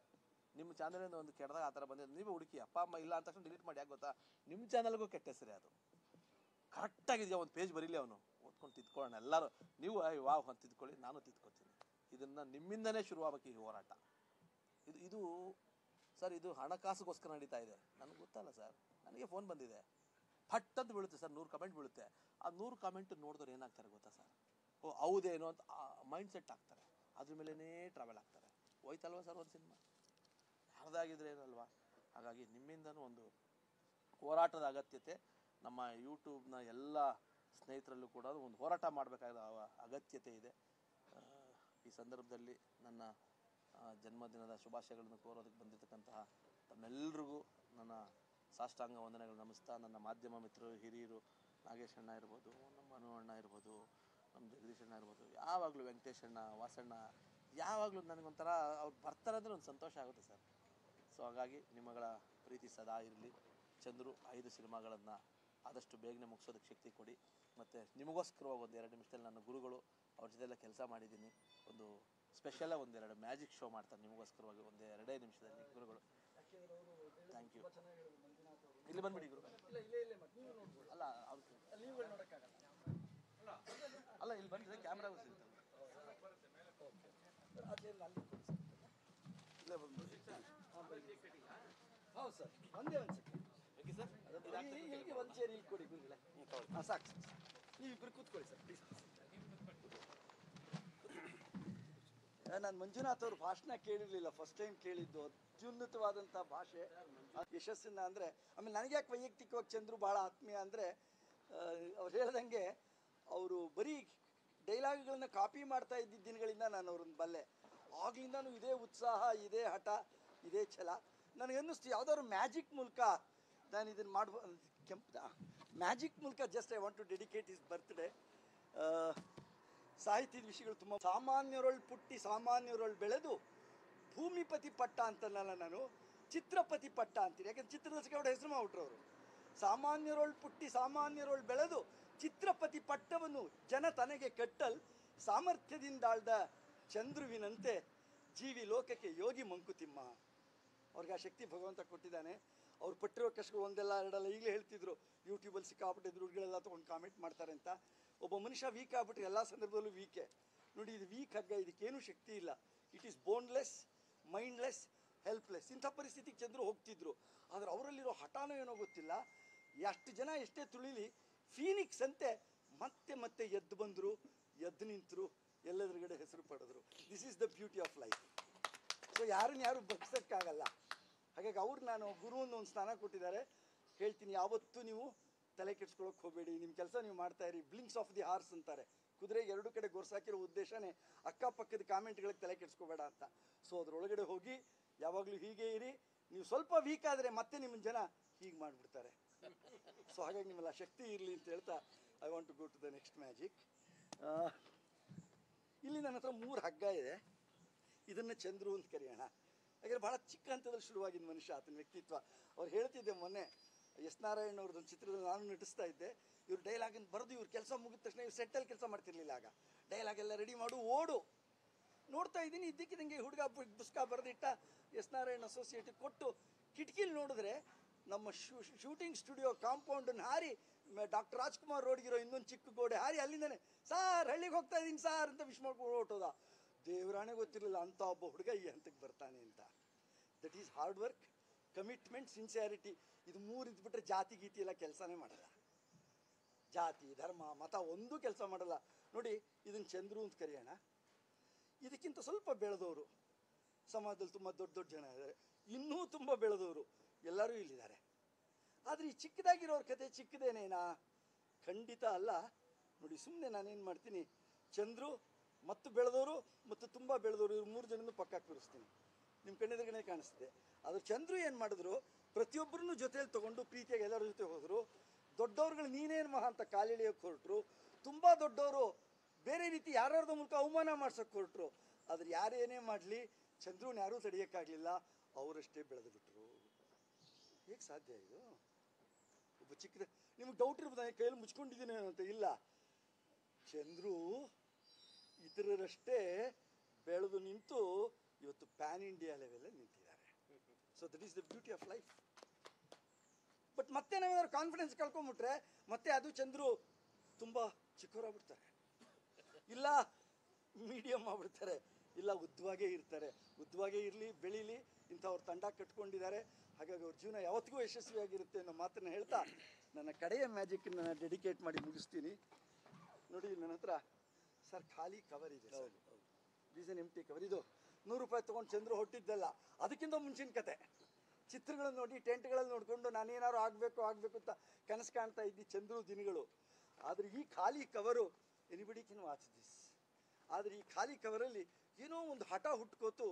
ನಿಮ್ಮ ಚಾನಲಿಂದ ಒಂದು ಕೆಟ್ಟದಾಗ ಆ ಥರ ಬಂದಿದ್ದು ನೀವೇ ಹುಡುಕಿ. ಅಪ್ಪ ಅಮ್ಮ ಇಲ್ಲ ಅಂತ ತಕ್ಷಣ ಡಿಲೀಟ್ ಮಾಡಿ. ಯಾಕೆ ಗೊತ್ತಾ, ನಿಮ್ಮ ಚಾನಲ್ಗೂ ಕೆಟ್ಟ ಹೆಸರೇ ಅದು. ಕರೆಕ್ಟಾಗಿದೆಯಾ ಒಂದು ಪೇಜ್ ಬರೀಲಿ, ಅವನು ಓದ್ಕೊಂಡು ತಿದ್ಕೊಳ್ಳೋಣ ಎಲ್ಲರೂ. ನೀವು ವಾವ್ ಅಂತ ತಿದ್ಕೊಳ್ಳಿ, ನಾನು ತಿದ್ಕೊತೀನಿ. ಇದನ್ನು ನಿಮ್ಮಿಂದನೇ ಶುರುವಾಗಬೇಕು ಈ ಹೋರಾಟ. ಇದು ಸರ್, ಇದು ಹಣಕಾಸಿಗೋಸ್ಕರ ನಡೀತಾ ಇದೆ. ನನಗೆ ಗೊತ್ತಲ್ಲ ಸರ್, ನನಗೆ ಫೋನ್ ಬಂದಿದೆ, ಫಟ್ ಅಂತ ಬೀಳುತ್ತೆ ಸರ್, 100 ಕಮೆಂಟ್ ಬೀಳುತ್ತೆ. ಆ 100 ಕಮೆಂಟ್ ನೋಡಿದ್ರೆ ಏನಾಗ್ತಾರೆ ಗೊತ್ತಾ ಸರ್, ಓ ಹೌದೇನೋ ಅಂತ ಮೈಂಡ್ ಸೆಟ್ ಆಗ್ತಾರೆ, ಅದ್ರ ಮೇಲೇ ಟ್ರಾವೆಲ್ ಆಗ್ತಾರೆ. ಹೋಯ್ತಲ್ವ ಸರ್ ಒಂದು ಸಿನಿಮಾ, ಯಾರ್ದಾಗಿದ್ರೆ ಏನಲ್ವಾ. ಹಾಗಾಗಿ ನಿಮ್ಮಿಂದನೂ ಒಂದು ಹೋರಾಟದ ಅಗತ್ಯತೆ, ನಮ್ಮ ಯೂಟ್ಯೂಬ್ನ ಎಲ್ಲ ಸ್ನೇಹಿತರಲ್ಲೂ ಕೂಡ ಒಂದು ಹೋರಾಟ ಮಾಡಬೇಕಾದ ಅಗತ್ಯತೆ ಇದೆ. ಈ ಸಂದರ್ಭದಲ್ಲಿ ನನ್ನ ಜನ್ಮದಿನದ ಶುಭಾಶಯಗಳನ್ನು ಕೋರೋದಕ್ಕೆ ಬಂದಿರತಕ್ಕಂತಹ ತಮ್ಮೆಲ್ಲರಿಗೂ ನನ್ನ ಸಾಷ್ಟಾಂಗ ವಂದನೆಗಳು ನಮಿಸ್ತಾ, ನನ್ನ ಮಾಧ್ಯಮ ಮಿತ್ರರು, ಹಿರಿಯರು, ನಾಗೇಶ್ ಅಣ್ಣ ಇರ್ಬೋದು, ನಮ್ಮ ಅನು ಅಣ್ಣ ಇರ್ಬೋದು, ನಮ್ಮ ಜಗದೀಶ್ ಅಣ್ಣ ಇರ್ಬೋದು, ಯಾವಾಗಲೂ ವೆಂಕಟೇಶ್ ಅಣ್ಣ, ವಾಸಣ್ಣ, ಯಾವಾಗಲೂ ನನಗೊಂಥರ ಅವ್ರು ಬರ್ತಾರೆ ಅಂದರೆ ಒಂದು ಸಂತೋಷ ಆಗುತ್ತೆ ಸರ್. ಸೊ ಹಾಗಾಗಿ ನಿಮ್ಮಗಳ ಪ್ರೀತಿ ಸದಾ ಇರಲಿ. ಚಂದ್ರು 5 ಸಿನಿಮಾಗಳನ್ನು ಆದಷ್ಟು ಬೇಗನೆ ಮುಗಿಸೋದಕ್ಕೆ ಶಕ್ತಿ ಕೊಡಿ. ಮತ್ತು ನಿಮಗೋಸ್ಕರವಾಗಿ ಒಂದು 2 ನಿಮಿಷದಲ್ಲಿ ನನ್ನ ಗುರುಗಳು ಅವ್ರ ಜೊತೆಲ್ಲ ಕೆಲಸ ಮಾಡಿದ್ದೀನಿ. ಒಂದು ಸ್ಪೆಷಲಾಗಿ 1-2 ಮ್ಯಾಜಿಕ್ ಶೋ ಮಾಡ್ತಾರೆ ನಿಮಗೋಸ್ಕರವಾಗಿ ಒಂದು 2 ನಿಮಿಷದಲ್ಲಿ ಗುರುಗಳು. Thank you. ಇಲ್ಲಿ ಬಂದ್ಬಿಡಿ ಗುರು. ಅಲ್ಲ ಅಲ್ಲ ಇಲ್ಲಿ ಬಂದರೆ ಕ್ಯಾಮ್ರಾ ಸಿಗ್ತದೆ. ಇಲ್ಲೇ ಬಂದ್ಬಿಡಿ. ಹೌದು ಸರ್, ಒಂದೇ ಒಂದು ಸೆಕೆಂಡ್ ಇಲ್ಲಿಗೆ ಒಂದು ಚೇರ್ ಇಲ್ಲಿ ಕೊಡಿ ಗುರುಗಳೇ. ಹಾಂ ಸಾಕು, ನೀವಿಬ್ಬರು ಕೂತ್ಕೊಳ್ಳಿ ಸರ್ ಪ್ಲೀಸ್. ನಾನು ಮಂಜುನಾಥ್ ಅವ್ರ ಭಾಷಣ ಕೇಳಿರಲಿಲ್ಲ, ಫಸ್ಟ್ ಟೈಮ್ ಕೇಳಿದ್ದು. ಅತ್ಯುನ್ನತವಾದಂಥ ಭಾಷೆ, ಯಶಸ್ಸನ್ನ ಅಂದರೆ. ಆಮೇಲೆ ನನಗೆ ಯಾಕೆ ವೈಯಕ್ತಿಕವಾಗಿ ಚಂದ್ರು ಭಾಳ ಆತ್ಮೀಯ ಅಂದರೆ, ಅವ್ರು ಹೇಳ್ದಂಗೆ ಅವರು ಬರೀ ಡೈಲಾಗ್ಗಳನ್ನ ಕಾಪಿ ಮಾಡ್ತಾ ಇದ್ದಿದ್ದ ದಿನಗಳಿಂದ ನಾನು ಅವ್ರನ್ನ ಬಲ್ಲೆ. ಆಗ್ಲಿಂದನೂ ಇದೇ ಉತ್ಸಾಹ, ಇದೇ ಹಠ, ಇದೇ ಛಲ. ನನಗನ್ನಿಸ್ತು ಯಾವುದಾದ್ರು ಮ್ಯಾಜಿಕ್ ಮೂಲಕ ನಾನು ಇದನ್ನು ಮ್ಯಾಜಿಕ್ ಮೂಲಕ just I want to dedicate is birthday. ಸಾಹಿತ್ಯದ ವಿಷಯಗಳು ತುಂಬ. ಸಾಮಾನ್ಯರೊಳ್ ಪುಟ್ಟಿ ಸಾಮಾನ್ಯರೊಳ್ ಬೆಳೆದು ಭೂಮಿಪತಿ ಪಟ್ಟ ಅಂತನಲ್ಲ, ನಾನು ಚಿತ್ರಪತಿ ಪಟ್ಟ ಅಂತೀನಿ. ಯಾಕಂದ್ರೆ ಚಿತ್ರದರ್ಶಕ ಹೆಸರು ಮಾಡ್ಬಿಟ್ರು ಅವರು. ಸಾಮಾನ್ಯರೊಳ್ ಪುಟ್ಟಿ ಸಾಮಾನ್ಯರೊಳ್ ಬೆಳೆದು ಚಿತ್ರಪತಿ ಪಟ್ಟವನ್ನು ಜನ ತನಗೆ ಕಟ್ಟಲ್ ಸಾಮರ್ಥ್ಯದಿಂದಾಳ್ದ ಚಂದ್ರುವಿನಂತೆ ಜೀವಿ ಲೋಕಕ್ಕೆ ಯೋಗಿ ಮಂಕುತಿಮ್ಮ. ಅವ್ರಿಗೆ ಆ ಶಕ್ತಿ ಭಗವಂತ ಕೊಟ್ಟಿದ್ದಾನೆ. ಅವ್ರು ಪಟ್ಟಿರೋ ಕಷ್ಟಗಳು ಒಂದೆಲ್ಲ ಎರಡಲ್ಲ. ಈಗಲೇ ಹೇಳ್ತಿದ್ರು ಯೂಟ್ಯೂಬಲ್ಲಿ ಸಿಕ್ಕಾಪಟ್ಟೆ ದುಡ್ಡುಗಳೆಲ್ಲ ತೊಗೊಂಡು ಕಾಮೆಂಟ್ ಮಾಡ್ತಾರೆ ಅಂತ. ಒಬ್ಬ ಮನುಷ್ಯ ವೀಕ್ ಆಗ್ಬಿಟ್ರೆ ಎಲ್ಲ ಸಂದರ್ಭದಲ್ಲೂ ವೀಕೆ. ನೋಡಿ, ಇದು ವೀಕ್ ಹಗ್ಗ, ಇದಕ್ಕೇನೂ ಶಕ್ತಿ ಇಲ್ಲ. It is boneless, mindless, helpless. ಇಂಥ ಪರಿಸ್ಥಿತಿಗೆ ಚಂದ್ರು ಹೋಗ್ತಿದ್ರು. ಆದರೆ ಅವರಲ್ಲಿರೋ ಹಠಾನೋ ಏನೋ ಗೊತ್ತಿಲ್ಲ. ಎಷ್ಟು ಜನ ಎಷ್ಟೇ ತುಳಿಲಿ, ಫೀನಿಕ್ಸ್ ಅಂತೆ ಮತ್ತೆ ಮತ್ತೆ ಎದ್ದು ಬಂದರು, ಎದ್ದು ನಿಂತರು, ಎಲ್ಲೆದುರುಗಡೆ ಹೆಸರು ಪಡೆದ್ರು. This is the beauty of life. So ಯಾರು ಬಗ್ಸೋಕ್ಕಾಗಲ್ಲ. ಹಾಗಾಗಿ ಅವ್ರು ನಾನು ಗುರು ಒಂದು ಸ್ಥಾನ ಕೊಟ್ಟಿದ್ದಾರೆ. ಹೇಳ್ತೀನಿ, ಯಾವತ್ತೂ ನೀವು ತಲೆ ಕೆಡ್ಸ್ಕೊಳಕ್ಕೆ ಹೋಗಬೇಡಿ. ನಿಮ್ಮ ಕೆಲಸ ನೀವು ಮಾಡ್ತಾ ಇರಿ. ಬ್ಲಿಂಕ್ಸ್ ಆಫ್ ದಿ ಹಾರ್ಸ್ ಅಂತಾರೆ. ಕುದುರೆಗೆ 2 ಕಡೆ ಗೊರ್ಸಾಕಿರೋ ಉದ್ದೇಶನೇ ಅಕ್ಕಪಕ್ಕದ ಕಾಮೆಂಟ್ಗಳಿಗೆ ತಲೆ ಕೆಡ್ಸ್ಕೋಬೇಡ ಅಂತ. ಸೊ ಅದರೊಳಗಡೆ ಹೋಗಿ ಯಾವಾಗಲೂ ಹೀಗೆ ಇರಿ. ನೀವು ಸ್ವಲ್ಪ ವೀಕ್ ಆದರೆ ಮತ್ತೆ ನಿಮ್ಮ ಜನ ಹೀಗೆ ಮಾಡಿಬಿಡ್ತಾರೆ. ಸೊ ಹಾಗಾಗಿ ನಿಮ್ಮೆಲ್ಲ ಶಕ್ತಿ ಇರಲಿ ಅಂತ ಹೇಳ್ತಾ I want to go to the next magic. ಇಲ್ಲಿ ನನ್ನ ಹತ್ರ 3 ಹಗ್ಗ ಇದೆ. ಇದನ್ನು ಚಂದ್ರು ಅಂತ ಕರೆಯೋಣ. ಯಾಕಂದರೆ ಭಾಳ ಚಿಕ್ಕ ಹಂತದಲ್ಲಿ ಶುರುವಾಗಿದ್ದ ಮನುಷ್ಯ, ಆತನ ವ್ಯಕ್ತಿತ್ವ. ಅವ್ರು ಹೇಳ್ತಿದ್ದೆ ಮೊನ್ನೆ, ಎಸ್ ನಾರಾಯಣ್ ಅವ್ರದ್ದೊಂದು ಚಿತ್ರದಲ್ಲಿ ನಾನು ನಟಿಸ್ತಾ ಇದ್ದೆ. ಇವ್ರು ಡೈಲಾಗನ್ನು ಬರೆದು ಇವ್ರು ಕೆಲಸ ಮುಗಿದ ತಕ್ಷಣ ಇವ್ರು ಸೆಟ್ಟಲ್ಲಿ ಕೆಲಸ ಮಾಡ್ತಿರ್ಲಿಲ್ಲ. ಆಗ ಡೈಲಾಗ್ ಎಲ್ಲ ರೆಡಿ ಮಾಡು, ಓಡು. ನೋಡ್ತಾ ಇದ್ದೀನಿ, ಇದ್ದಕ್ಕಿದ್ದಂಗೆ ಹುಡುಗ ಪುಸ್ತಕ ಬರೆದಿಟ್ಟ ಎಸ್ ನಾರಾಯಣ್ ಅಸೋಸಿಯೇಟಿಗೆ ಕೊಟ್ಟು ಕಿಟಕಿಲಿ ನೋಡಿದ್ರೆ ನಮ್ಮ ಶೂಟಿಂಗ್ ಸ್ಟುಡಿಯೋ ಕಾಂಪೌಂಡನ್ನು ಹಾರಿ ಡಾಕ್ಟರ್ ರಾಜ್ಕುಮಾರ್ ರೋಡ್ಗಿರೋ ಇನ್ನೊಂದು ಚಿಕ್ಕ ಗೋಡೆ ಹಾರಿ ಅಲ್ಲಿಂದನೇ ಸಾರ್ ಹಳ್ಳಿಗೆ ಹೋಗ್ತಾ ಇದ್ದೀನಿ ಸಾರ್ ಅಂತ ವಿಶ್ ಮಾಡ್ಕೊಂಡು ಹೊರಟೋದ. ದೇವರಾಣೆ ಗೊತ್ತಿರಲಿಲ್ಲ ಅಂಥ ಒಬ್ಬ ಹುಡುಗ ಈ ಹಂತಕ್ಕೆ ಬರ್ತಾನೆ ಅಂತ. That is hard work, commitment, sincerity. ಇದು 3 ಇದ್ಬಿಟ್ರೆ ಜಾತಿ ಗೀತಿ ಎಲ್ಲ ಕೆಲಸನೇ ಮಾಡಲ್ಲ. ಜಾತಿ ಧರ್ಮ ಮತ ಒಂದೂ ಕೆಲಸ ಮಾಡಲ್ಲ. ನೋಡಿ, ಇದನ್ನು ಚಂದ್ರು ಅಂತ ಕರೆಯೋಣ. ಇದಕ್ಕಿಂತ ಸ್ವಲ್ಪ ಬೆಳೆದವರು ಸಮಾಜದಲ್ಲಿ ತುಂಬ ದೊಡ್ಡ ದೊಡ್ಡ ಜನ ಇದ್ದಾರೆ, ಇನ್ನೂ ತುಂಬ ಬೆಳೆದವರು ಎಲ್ಲರೂ ಇಲ್ಲಿದ್ದಾರೆ. ಆದರೆ ಈ ಚಿಕ್ಕದಾಗಿರೋರ ಕತೆ ಚಿಕ್ಕದೇನೇನಾ? ಖಂಡಿತ ಅಲ್ಲ. ನೋಡಿ, ಸುಮ್ಮನೆ ನಾನೇನು ಮಾಡ್ತೀನಿ, ಚಂದ್ರು ಮತ್ತು ಬೆಳೆದವರು ಮತ್ತು ತುಂಬ ಬೆಳೆದವರು ಇವ್ರು 3 ಜನನೂ ಪಕ್ಕ ಕೂರಿಸ್ತೀನಿ. ನಿಮ್ಮ ಕಣ್ಣೆದುರುಗಡೆ ಕಾಣಿಸ್ತಿದೆ. ಆದ್ರೆ ಚಂದ್ರು ಏನು ಮಾಡಿದ್ರು, ಪ್ರತಿಯೊಬ್ಬರನ್ನು ಜೊತೆಯಲ್ಲಿ ತೊಗೊಂಡು ಪ್ರೀತಿಯಾಗಿ ಎಲ್ಲರ ಜೊತೆ ಹೋದರು. ದೊಡ್ಡವ್ರುಗಳು ನೀನೇನು ಮಹಾ ಅಂತ ಕಾಲಿಳಿಯೋಕೆ ಹೊರಟರು. ತುಂಬ ದೊಡ್ಡವರು ಬೇರೆ ರೀತಿ ಯಾರ್ಯಾರ್ದೋ ಮೂಲಕ ಅವಮಾನ ಮಾಡ್ಸೋಕೆ ಹೊರಟರು. ಆದ್ರೆ ಯಾರೇನೇ ಮಾಡಲಿ ಚಂದ್ರನ ಯಾರೂ ತಡೆಯೋಕ್ಕಾಗಲಿಲ್ಲ, ಅವರಷ್ಟೇ ಬೆಳೆದು ಬಿಟ್ಟರು. ಹೇಗೆ ಸಾಧ್ಯ ಇದು? ಒಬ್ಬ ಚಿಕ್ಕದ ನಿಮ್ಗೆ ಡೌಟ್ ಇರ್ಬೋದು, ಕೈಯಲ್ಲಿ ಮುಚ್ಕೊಂಡಿದ್ದೀನಿ ಅಂತ. ಇಲ್ಲ, ಚಂದ್ರು ಇತರರಷ್ಟೇ ಬೆಳೆದು ನಿಂತು ಇವತ್ತು ಪ್ಯಾನ್ ಇಂಡಿಯಾ ಲೆವೆಲಲ್ಲಿ ನಿಂತಿದ್ದಾರೆ. So that is the beauty of life. But ಮತ್ತೆ ನಾವೇನಾದ್ರು ಕಾನ್ಫಿಡೆನ್ಸ್ ಕಳ್ಕೊಂಬಿಟ್ರೆ ಮತ್ತೆ ಅದು ಚಂದ್ರು ತುಂಬ ಚಿಕ್ಕವರಾಗ್ಬಿಡ್ತಾರೆ, ಇಲ್ಲ ಮೀಡಿಯಮ್ ಆಗ್ಬಿಡ್ತಾರೆ, ಇಲ್ಲ ಉದ್ದವಾಗೇ ಇರ್ತಾರೆ. ಉದ್ದವಾಗೇ ಇರಲಿ, ಬೆಳೀಲಿ, ಇಂಥವ್ರ ತಂಡ ಕಟ್ಕೊಂಡಿದ್ದಾರೆ. ಹಾಗಾಗಿ ಅವ್ರ ಜೀವನ ಯಾವತ್ತಿಗೂ ಯಶಸ್ವಿಯಾಗಿರುತ್ತೆ ಅನ್ನೋ ಮಾತನ್ನು ಹೇಳ್ತಾ ನನ್ನ ಕಡೆಯ ಮ್ಯಾಜಿಕನ್ನು ನಾನು ಡೆಡಿಕೇಟ್ ಮಾಡಿ ಮುಗಿಸ್ತೀನಿ. ನೋಡಿ, ನನ್ನ ಹತ್ರ ಸರ್ ಖಾಲಿ ಕವರ್ ಇದೆ ಸರ್. ಡೀಸನ್ ಎಂಟಿ ಕವರ್. ಇದು 100 ರೂಪಾಯಿ ತೊಗೊಂಡು ಚಂದ್ರು ಹೊಟ್ಟಿದ್ದಲ್ಲ, ಅದಕ್ಕಿಂತ ಮುಂಚಿನ ಕತೆ. ಚಿತ್ರಗಳನ್ನು ನೋಡಿ, ಟೆಂಟ್ಗಳಲ್ಲಿ ನೋಡಿಕೊಂಡು ನಾನೇನಾದ್ರು ಆಗಬೇಕು ಅಂತ ಕನಸು ಕಾಣ್ತಾ ಇದ್ದಿ ಚಂದ್ರು ದಿನಗಳು. ಆದರೆ ಈ ಖಾಲಿ cover anybody can watch this. ಆದರೆ ಈ ಖಾಲಿ ಕವರಲ್ಲಿ ಏನೋ ಒಂದು ಹಠ ಹುಟ್ಕೋತು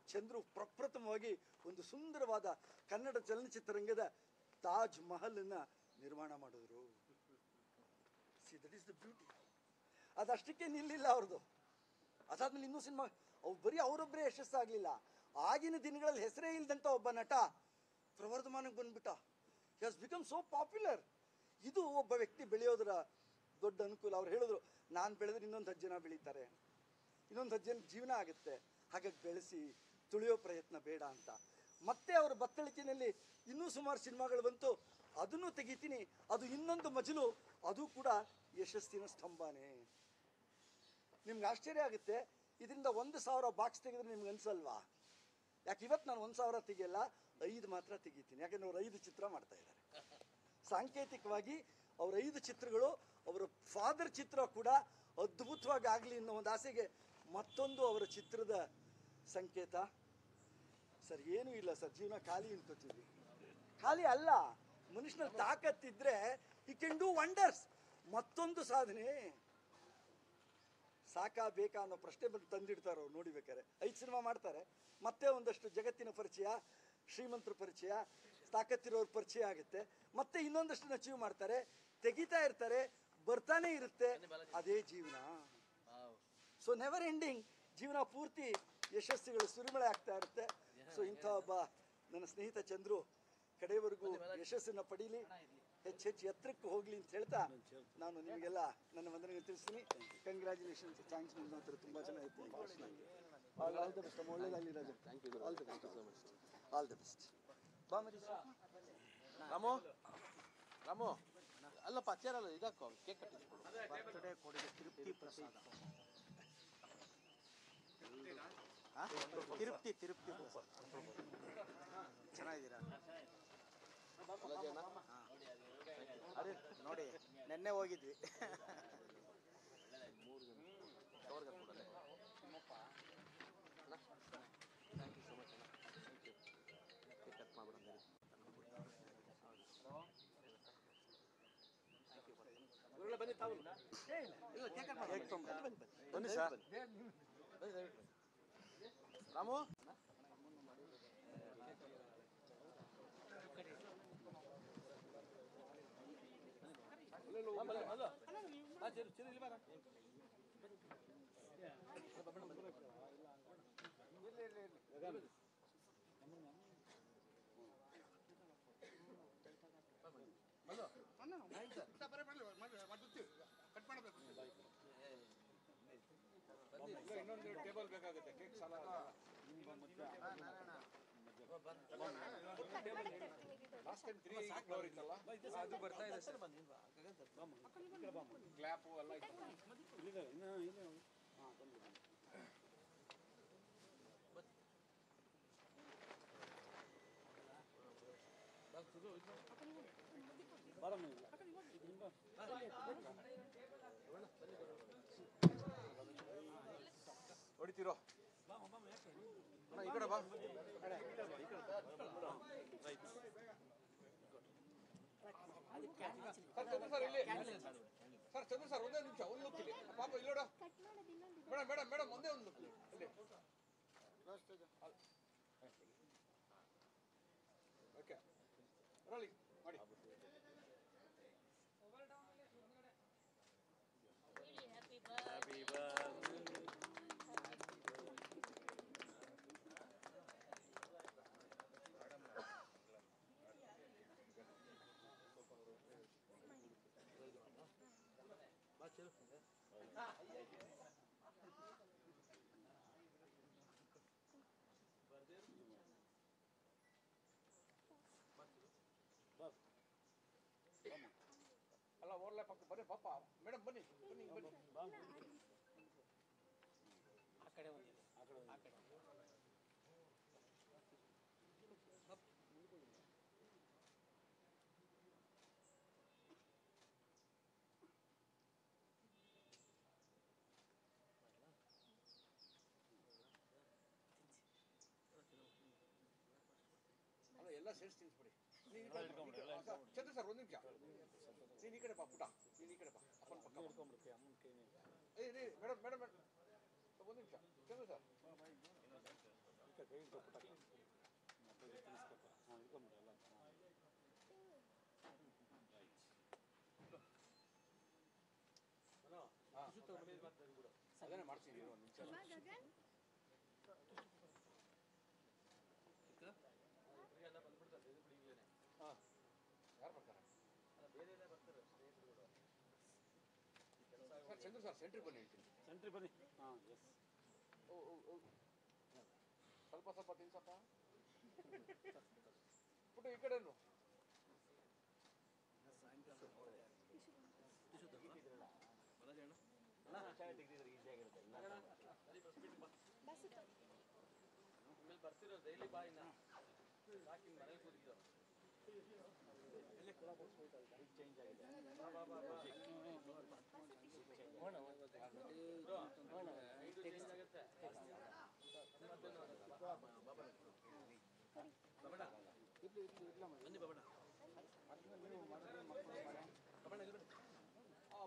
ಚಂದ್ರು ಪ್ರಪ್ರಥಮವಾಗಿ ಒಂದು ಸುಂದರವಾದ ಕನ್ನಡ ಚಲನಚಿತ್ರರಂಗದ ತಾಜ್ ಮಹಲನ್ನು ನಿರ್ಮಾಣ ಮಾಡಿದ್ರು. See, that is the beauty. ಅದಷ್ಟಕ್ಕೆ ನಿಲ್ಲಿಲ್ಲ ಅವ್ರದ್ದು. ಅದಾದ್ಮೇಲೆ ಇನ್ನೂ ಸಿನಿಮಾ ಬರೀ ಅವರೊಬ್ಬರೇ ಯಶಸ್ಸಾಗಲಿಲ್ಲ. ಆಗಿನ ದಿನಗಳಲ್ಲಿ ಹೆಸರೇ ಇಲ್ದಂಥ ಒಬ್ಬ ನಟ ಪ್ರವರ್ಧಮಾನಕ್ಕೆ ಬಂದ್ಬಿಟ್ಟ. He has become so popular. ಇದು ಒಬ್ಬ ವ್ಯಕ್ತಿ ಬೆಳೆಯೋದರ ದೊಡ್ಡ ಅನುಕೂಲ. ಅವ್ರು ಹೇಳಿದ್ರು, ನಾನು ಬೆಳೆದ್ರೆ ಇನ್ನೊಂದು 10 ಜನ ಬೆಳೀತಾರೆ, ಇನ್ನೊಂದು 10 ಜನ ಜೀವನ ಆಗುತ್ತೆ, ಹಾಗಾಗಿ ಬೆಳೆಸಿ, ತುಳಿಯೋ ಪ್ರಯತ್ನ ಬೇಡ ಅಂತ. ಮತ್ತೆ ಅವರ ಬತ್ತಳಿಕೆಯಲ್ಲಿ ಇನ್ನೂ ಸುಮಾರು ಸಿನಿಮಾಗಳು ಬಂತು, ಅದನ್ನು ತೆಗಿತೀನಿ. ಅದು ಇನ್ನೊಂದು ಮಜಲು, ಅದು ಕೂಡ ಯಶಸ್ಸಿನ ಸ್ತಂಭನೇ. ನಿಮ್ಗೆ ಆಶ್ಚರ್ಯ ಆಗುತ್ತೆ, ಇದರಿಂದ 1,000 ಬಾಕ್ಸ್ ತೆಗೆದ್ರೆ ನಿಮ್ಗೆ ಅನ್ಸಲ್ವಾ? ಯಾಕೆ ಇವತ್ತು ನಾನು 1,000 ತೆಗಿಯಲ್ಲ, 5 ಮಾತ್ರ ತೆಗಿತೀನಿ. ಯಾಕಂದ್ರೆ ಅವ್ರು 5 ಚಿತ್ರ ಮಾಡ್ತಾ ಇದ್ದಾರೆ. ಸಾಂಕೇತಿಕವಾಗಿ ಅವ್ರ 5 ಚಿತ್ರಗಳು, ಅವರ ಫಾದರ್ ಚಿತ್ರ ಕೂಡ ಅದ್ಭುತವಾಗಿ ಆಗಲಿ ಅನ್ನೋ ಒಂದು ಆಸೆಗೆ ಮತ್ತೊಂದು ಅವರ ಚಿತ್ರದ ಸಂಕೇತ. ಸರ್ ಏನೂ ಇಲ್ಲ ಸರ್, ಜೀವನ ಖಾಲಿ ಅನ್ಕೋತೀವಿ. ಖಾಲಿ ಅಲ್ಲ, ಮನುಷ್ಯನ ತಾಕತ್ತಿದ್ರೆ ಹಿ ಕ್ಯಾನ್ ಡೂ ವಂಡರ್ಸ್. ಮತ್ತೊಂದು ಸಾಧನೆ ಸಾಕಾ ಬೇಕಾ ಅನ್ನೋ ಪ್ರಶ್ನೆ ಬಂದು ತಂದಿಡ್ತಾರೆ ಅವ್ರು. ನೋಡಿಬೇಕಾರೆ 5 ಸಿನಿಮಾ ಮಾಡ್ತಾರೆ, ಮತ್ತೆ ಒಂದಷ್ಟು ಜಗತ್ತಿನ ಪರಿಚಯ, ಶ್ರೀಮಂತರ ಪರಿಚಯ, ತಾಕತ್ತಿರೋರ ಪರಿಚಯ ಆಗುತ್ತೆ, ಮತ್ತೆ ಇನ್ನೊಂದಷ್ಟು ಅಚೀವ್ ಮಾಡ್ತಾರೆ, ತೆಗಿತಾ ಇರ್ತಾರೆ, ಬರ್ತಾನೆ ಇರುತ್ತೆ. ಅದೇ ಜೀವನ. ಸೊ ನೆವರ್ ಎಂಡಿಂಗ್ ಜೀವನ ಪೂರ್ತಿ ಯಶಸ್ಸುಗಳು ಸುರಿಮಳೆ ಆಗ್ತಾ ಇರುತ್ತೆ. ಸೊ ಇಂಥ ಒಬ್ಬ ನನ್ನ ಸ್ನೇಹಿತ ಚಂದ್ರು ಕಡೆಯವರೆಗೂ ಯಶಸ್ಸನ್ನು ಪಡೀಲಿ, ಹೆಚ್ಚೆಚ್ಚು ಎತ್ತರಕ್ಕೆ ಹೋಗ್ಲಿ ಅಂತ ಹೇಳ್ತಾ ನಾನು ನಿಮಗೆಲ್ಲ ನನ್ನ ವಂದನೆಗಳು ತಿಳಿಸ್ತೀನಿ. Congratulations, thanks. ನಿಮ್ಮ ಹತ್ರ ತುಂಬ ಚೆನ್ನಾಗಿತ್ತು. All the best. ಒಳ್ಳೆಯದಾಗಲಿ Raja. Thank you. All the best. All the best. ಬಾ ಮರಿ ರಾಮು, ರಾಮು ಅಲ್ಲಪ್ಪ, ಚೇರಲ್ಲ, ಇದಕ್ಕೋ ಕೇಕ್ ಕಟ್ಟಿಸ್ಕೊಡು. ಬರ್ತಡೇ ಕೊಡುಗೆ ತಿರುಪ್ತಿ ಪ್ರಸಾದ. ತಿರುಪ್ತಿ ಚೆನ್ನಾಗಿದ್ದೀರಾ? ಅದೇ ನೋಡಿ, ನೆನ್ನೆ ಹೋಗಿದ್ವಿ. ಬನ್ನಿ ತಾವು. ಬನ್ನಿ ಸರ್. ರಾಮು, ಇನ್ನೊಂದು ಟೇಬಲ್ ಬೇಕಾಗುತ್ತೆ. ಕೇಕ್ ಸಾಲ ಲಾಸ್ಟ್ ಟೈಮ್ 3 ಫ್ಲೋರ್ ಇತ್ತಲ್ಲ, ಅದು ಬರ್ತಾ ಇದೆ ಸರ್. ಕ್ಲಾಪು ಎಲ್ಲ ಹೊಡಿತೀರೋ ಅಣ್ಣ ಈ ಕಡೆ ಬಾ ಸರ್ ಚಂದ್ರ ಸರ್ ಇಲ್ಲಿ ಸರ್ ಚಂದ್ರ ಸರ್ ಒಂದೇ ನಿಮಿಷ ಒಂದು ಲುಕ್ ಇಲ್ಲಿ ಪಾಪ ಇಲ್ಲಿ ನೋಡು ಮೇಡಮ್ ಮೇಡಮ್ ಮೇಡಮ್ ಒಂದೇ ಒಂದು ಲುಕ್ ಇಲ್ಲಿ ಓಕೆ ರೋಲಿಂಗ್ ಮಾಡಿ ಅಲ್ಲ ಓರ್ಲೆ ಪಕ್ಕ ಬನ್ನಿ ಪಾಪ ಮೇಡಮ್ ಬನ್ನಿ ಬನ್ನಿ ಬನ್ನಿ ಆ ಕಡೆ ಬಂದಿದೆ ಆ ಕಡೆ ಆ ಕಡೆ ಅಲ್ಲ ಎಲ್ಲ ಸೇರಿಸಿ ತಿನ್ಸ್ಬಿಡಿ ಚಂದ್ರ ಸರ್ ಒಂದು ನಿಮಿಷ ನೀನು ಈ ಕಡೆ ಬಾ ಪುಟ ನೀನು ಈ ಕಡೆ ಬಾ ಅಪ್ಪನ ಪಕ್ಕ ಹಿಡ್ಕೊಂಡ್ಬಿಡುತ್ತೆ ಅಮ್ಮನ ಕೈನೇ ಮೇಡಮ್ ಮೇಡಮ್ ಮೇಡಮ್ ಒಂದು ನಿಮಿಷ ಚಂದ್ರ ಸರ್ ಈ ಕೈ ಪುಟ ತಿಳಿಸ್ಬೇಕು ಹಾಂ ಹಿಡ್ಕೊಂಬಿಡಿ ಎಲ್ಲ ಅದನ್ನೇ ಮಾಡ್ತೀನಿ ಒಂದು ನಿಮಿಷ ಹಾಂ ಯಾರು ಬರ್ತಾರೆ ಸರ್ ಚಂದ್ರ ಸರ್ ಸೆಂಟ್ರಿಗೆ ಬನ್ನಿ ಹೇಳ್ತೀನಿ ಸೆಂಟ್ರಿ ಬನ್ನಿ ಹಾಂ ಎಸ್ ಸ್ವಲ್ಪ ಸ್ವಲ್ಪ ತಿನ್ಸಪ್ಪ ಪುಟ್ಟ ಈ ಕಡೆನು ಬರ್ತಿರೋ ಡೈಲಿ ಬಾಯಿನ ಸಾಕಿ ಮನೇಲಿ ಕೂತಿದ್ದೋ ಚೇಂಜ್ ಆಗಿದೆ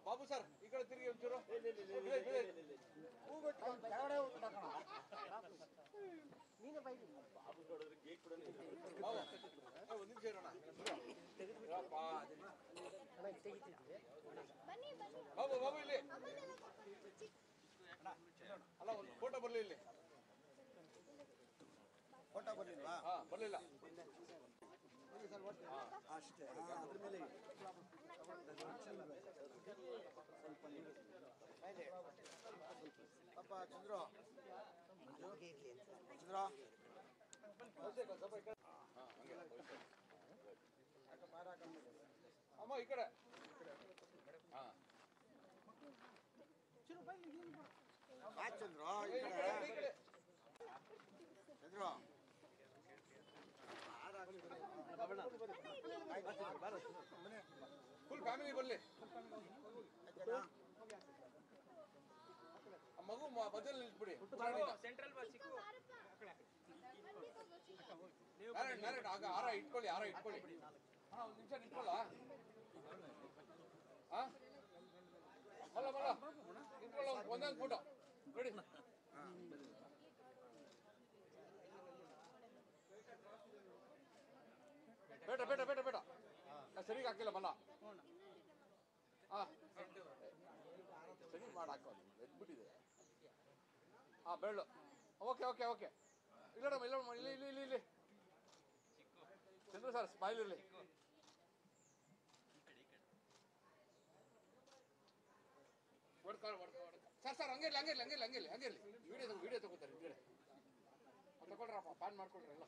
ಬಾಬು ಸರ್ ಈ ಕಡೆ ತಿರುಗಿ ಒಂಚೂರು ಒಂದು ನಿಮಿಷ ಇರೋಣ ಬಾಬು ಬಾಬು ಇಲ್ಲಿ ಅಲ್ಲ ಒಂದು ಫೋಟೋ ಬರ್ಲಿ ಇಲ್ಲಿ ಫೋಟೋ ಬರ್ಲಿಲ್ವಾ? ಹಾ ಬರ್ಲಿಲ್ಲ ಅಷ್ಟೇ ಅದ್ರ ಮೇಲೆ ಪಾಪ ಚಂದ್ರು ಚಂದ್ರ ಅಮ್ಮ ಈ ಕಡೆ ಹಾ ಚಂದ್ರು ಈ ಕಡೆ ಚಂದ್ರು ಫುಲ್ ಫ್ಯಾಮಿಲಿ ಬರ್ಲಿ ಮಗು ಬದಲ್ ನಿಲ್ಸ್ಬಿಡಿ ಆಗ ಹಾರ ಇಟ್ಕೊಳ್ಳಿ ಹಾರ ಇಟ್ಕೊಳ್ಳಿ ಒಂದು ನಿಮಿಷ ನಿಂತ್ಕೊಳ್ಳ ಮಲ್ಲ ಮಲ್ಲ ನಿಂತ್ಕೊಳ್ಳ ಒಂದೊಂದು ಫೋಟೋ ರೆಡಿ ಬೇಡ ಬೇಡ ಬೇಡ ಬೇಡ ಸರಿಗೆ ಹಾಕಿಲ್ಲ ಮಲ್ಲ ಸರಿ ಮಾಡಿ ಹಾಕೋದು ಎದ್ಬಿಟ್ಟಿದೆ ಬೆಳ್ಳು ಓಕೆ ಓಕೆ ಓಕೆ ಇಲ್ಲಡಮ್ಮ ಇಲ್ಲಮ್ಮ ಇಲ್ಲಿ ಇಲ್ಲಿ ಇಲ್ಲಿ ಇಲ್ಲಿ ಚಂದ್ರ ಸರ್ ಸ್ಮೈಲ್ ಇರಲಿ ಸರ್ ಸರ್ ಹಂಗಿರ್ಲಿ ಹಂಗಿರ್ಲಿ ಹಂಗಿರ್ಲಿ ಹಂಗಿರ್ಲಿ ಹಂಗಿರ್ಲಿ ವಿಡಿಯೋ ತಗೋತಾರೆ ಹಿಂದ್ಗಡೆ ತಗೊಳ್ರಪ್ಪ ಪ್ಯಾನ್ ಮಾಡ್ಕೊಳ್ರಿ ಎಲ್ಲ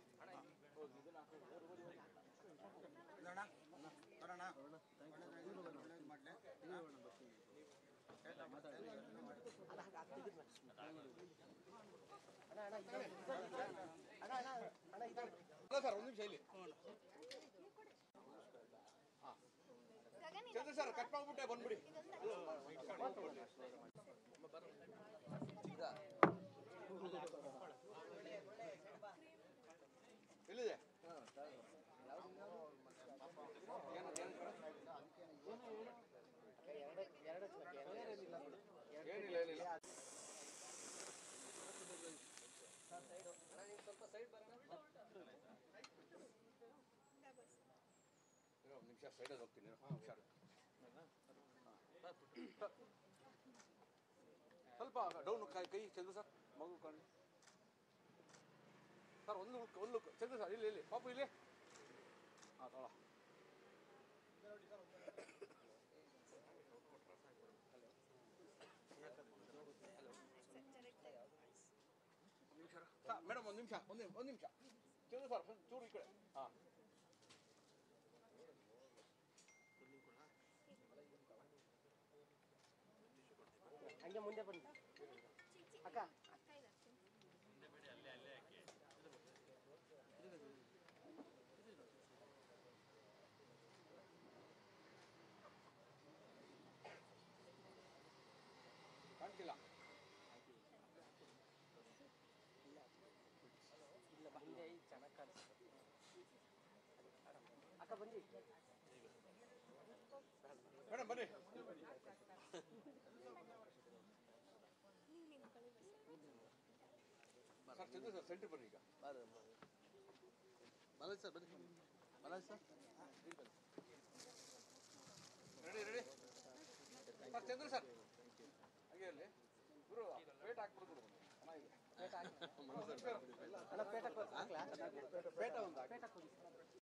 ಸರ್ ಒಂದು ನಿಮಿಷ ಇಲ್ಲಿ ಚಂದ್ರ ಸರ್ ಕಟ್ ಮಾಡ್ಬಿಟ್ಟೆ ಬಂದ್ಬಿಡಿ ಎಲ್ಲಿದೆ ಏನಿಲ್ಲ ಏನಿಲ್ಲ ಒಂದು ನಿಮಿಷ ಸೈಡಲ್ಲಿ ಹೋಗ್ತೀನಿ ಹುಷಾರು ಸ್ವಲ್ಪ ಡೌನ್ ಕೈ ಚಂದ್ರ ಸರ್ ಮಗು ಕಣ್ಣು ಸರ್ ಒಂದು ಚಂದ್ರ ಸರ್ ಇಲ್ಲಿ ಪಾಪು ಇಲ್ಲಿ ಹಾಂ ತೊಳ ಮೇಡಮ್ ಒಂದು ನಿಮಿಷ ಒಂದು ನಿಮಿಷ ಚಂದ್ರ ಸರ್ ಚೂರು ಈ ಕಡೆ ಹಾಂ ಹಂಗೆ ಮುಂದೆ ಬನ್ನಿ ಅಕ್ಕ ಕಾಣ್ತಿಲ್ಲ ಹಿಂದೆ ಚೆನ್ನಾಗಿ ಕಾಣಿಸ್ತದೆ ಅಕ್ಕ ಬನ್ನಿ ಮೇಡಮ್ ಬನ್ನಿ ಸರ್ ಚಂದ್ರ ಸರ್ ಸೆಂಟ್ರ್ ಬನ್ನಿ ಈಗ ಬಾಲಾಜಿ ಸರ್ ಬನ್ನಿ ಬಾಲಾಜಿ ಸರ್ ರೆಡಿ ಸರ್ ಚಂದ್ರ ಸರ್ ಹಾಗೆ ಅಲ್ಲಿ ಗುರು ಪೇಟ ಹಾಕ್ಬಿಡ್ತು ಚೆನ್ನಾಗಿದೆ ಪೇಟ ಹಾಕಿ ಅಣ್ಣ ಪೇಟ ಹಾಕ್ಲಾ ಪೇಟ ಒಂದು ಪೇಟ ಹಾಕಿ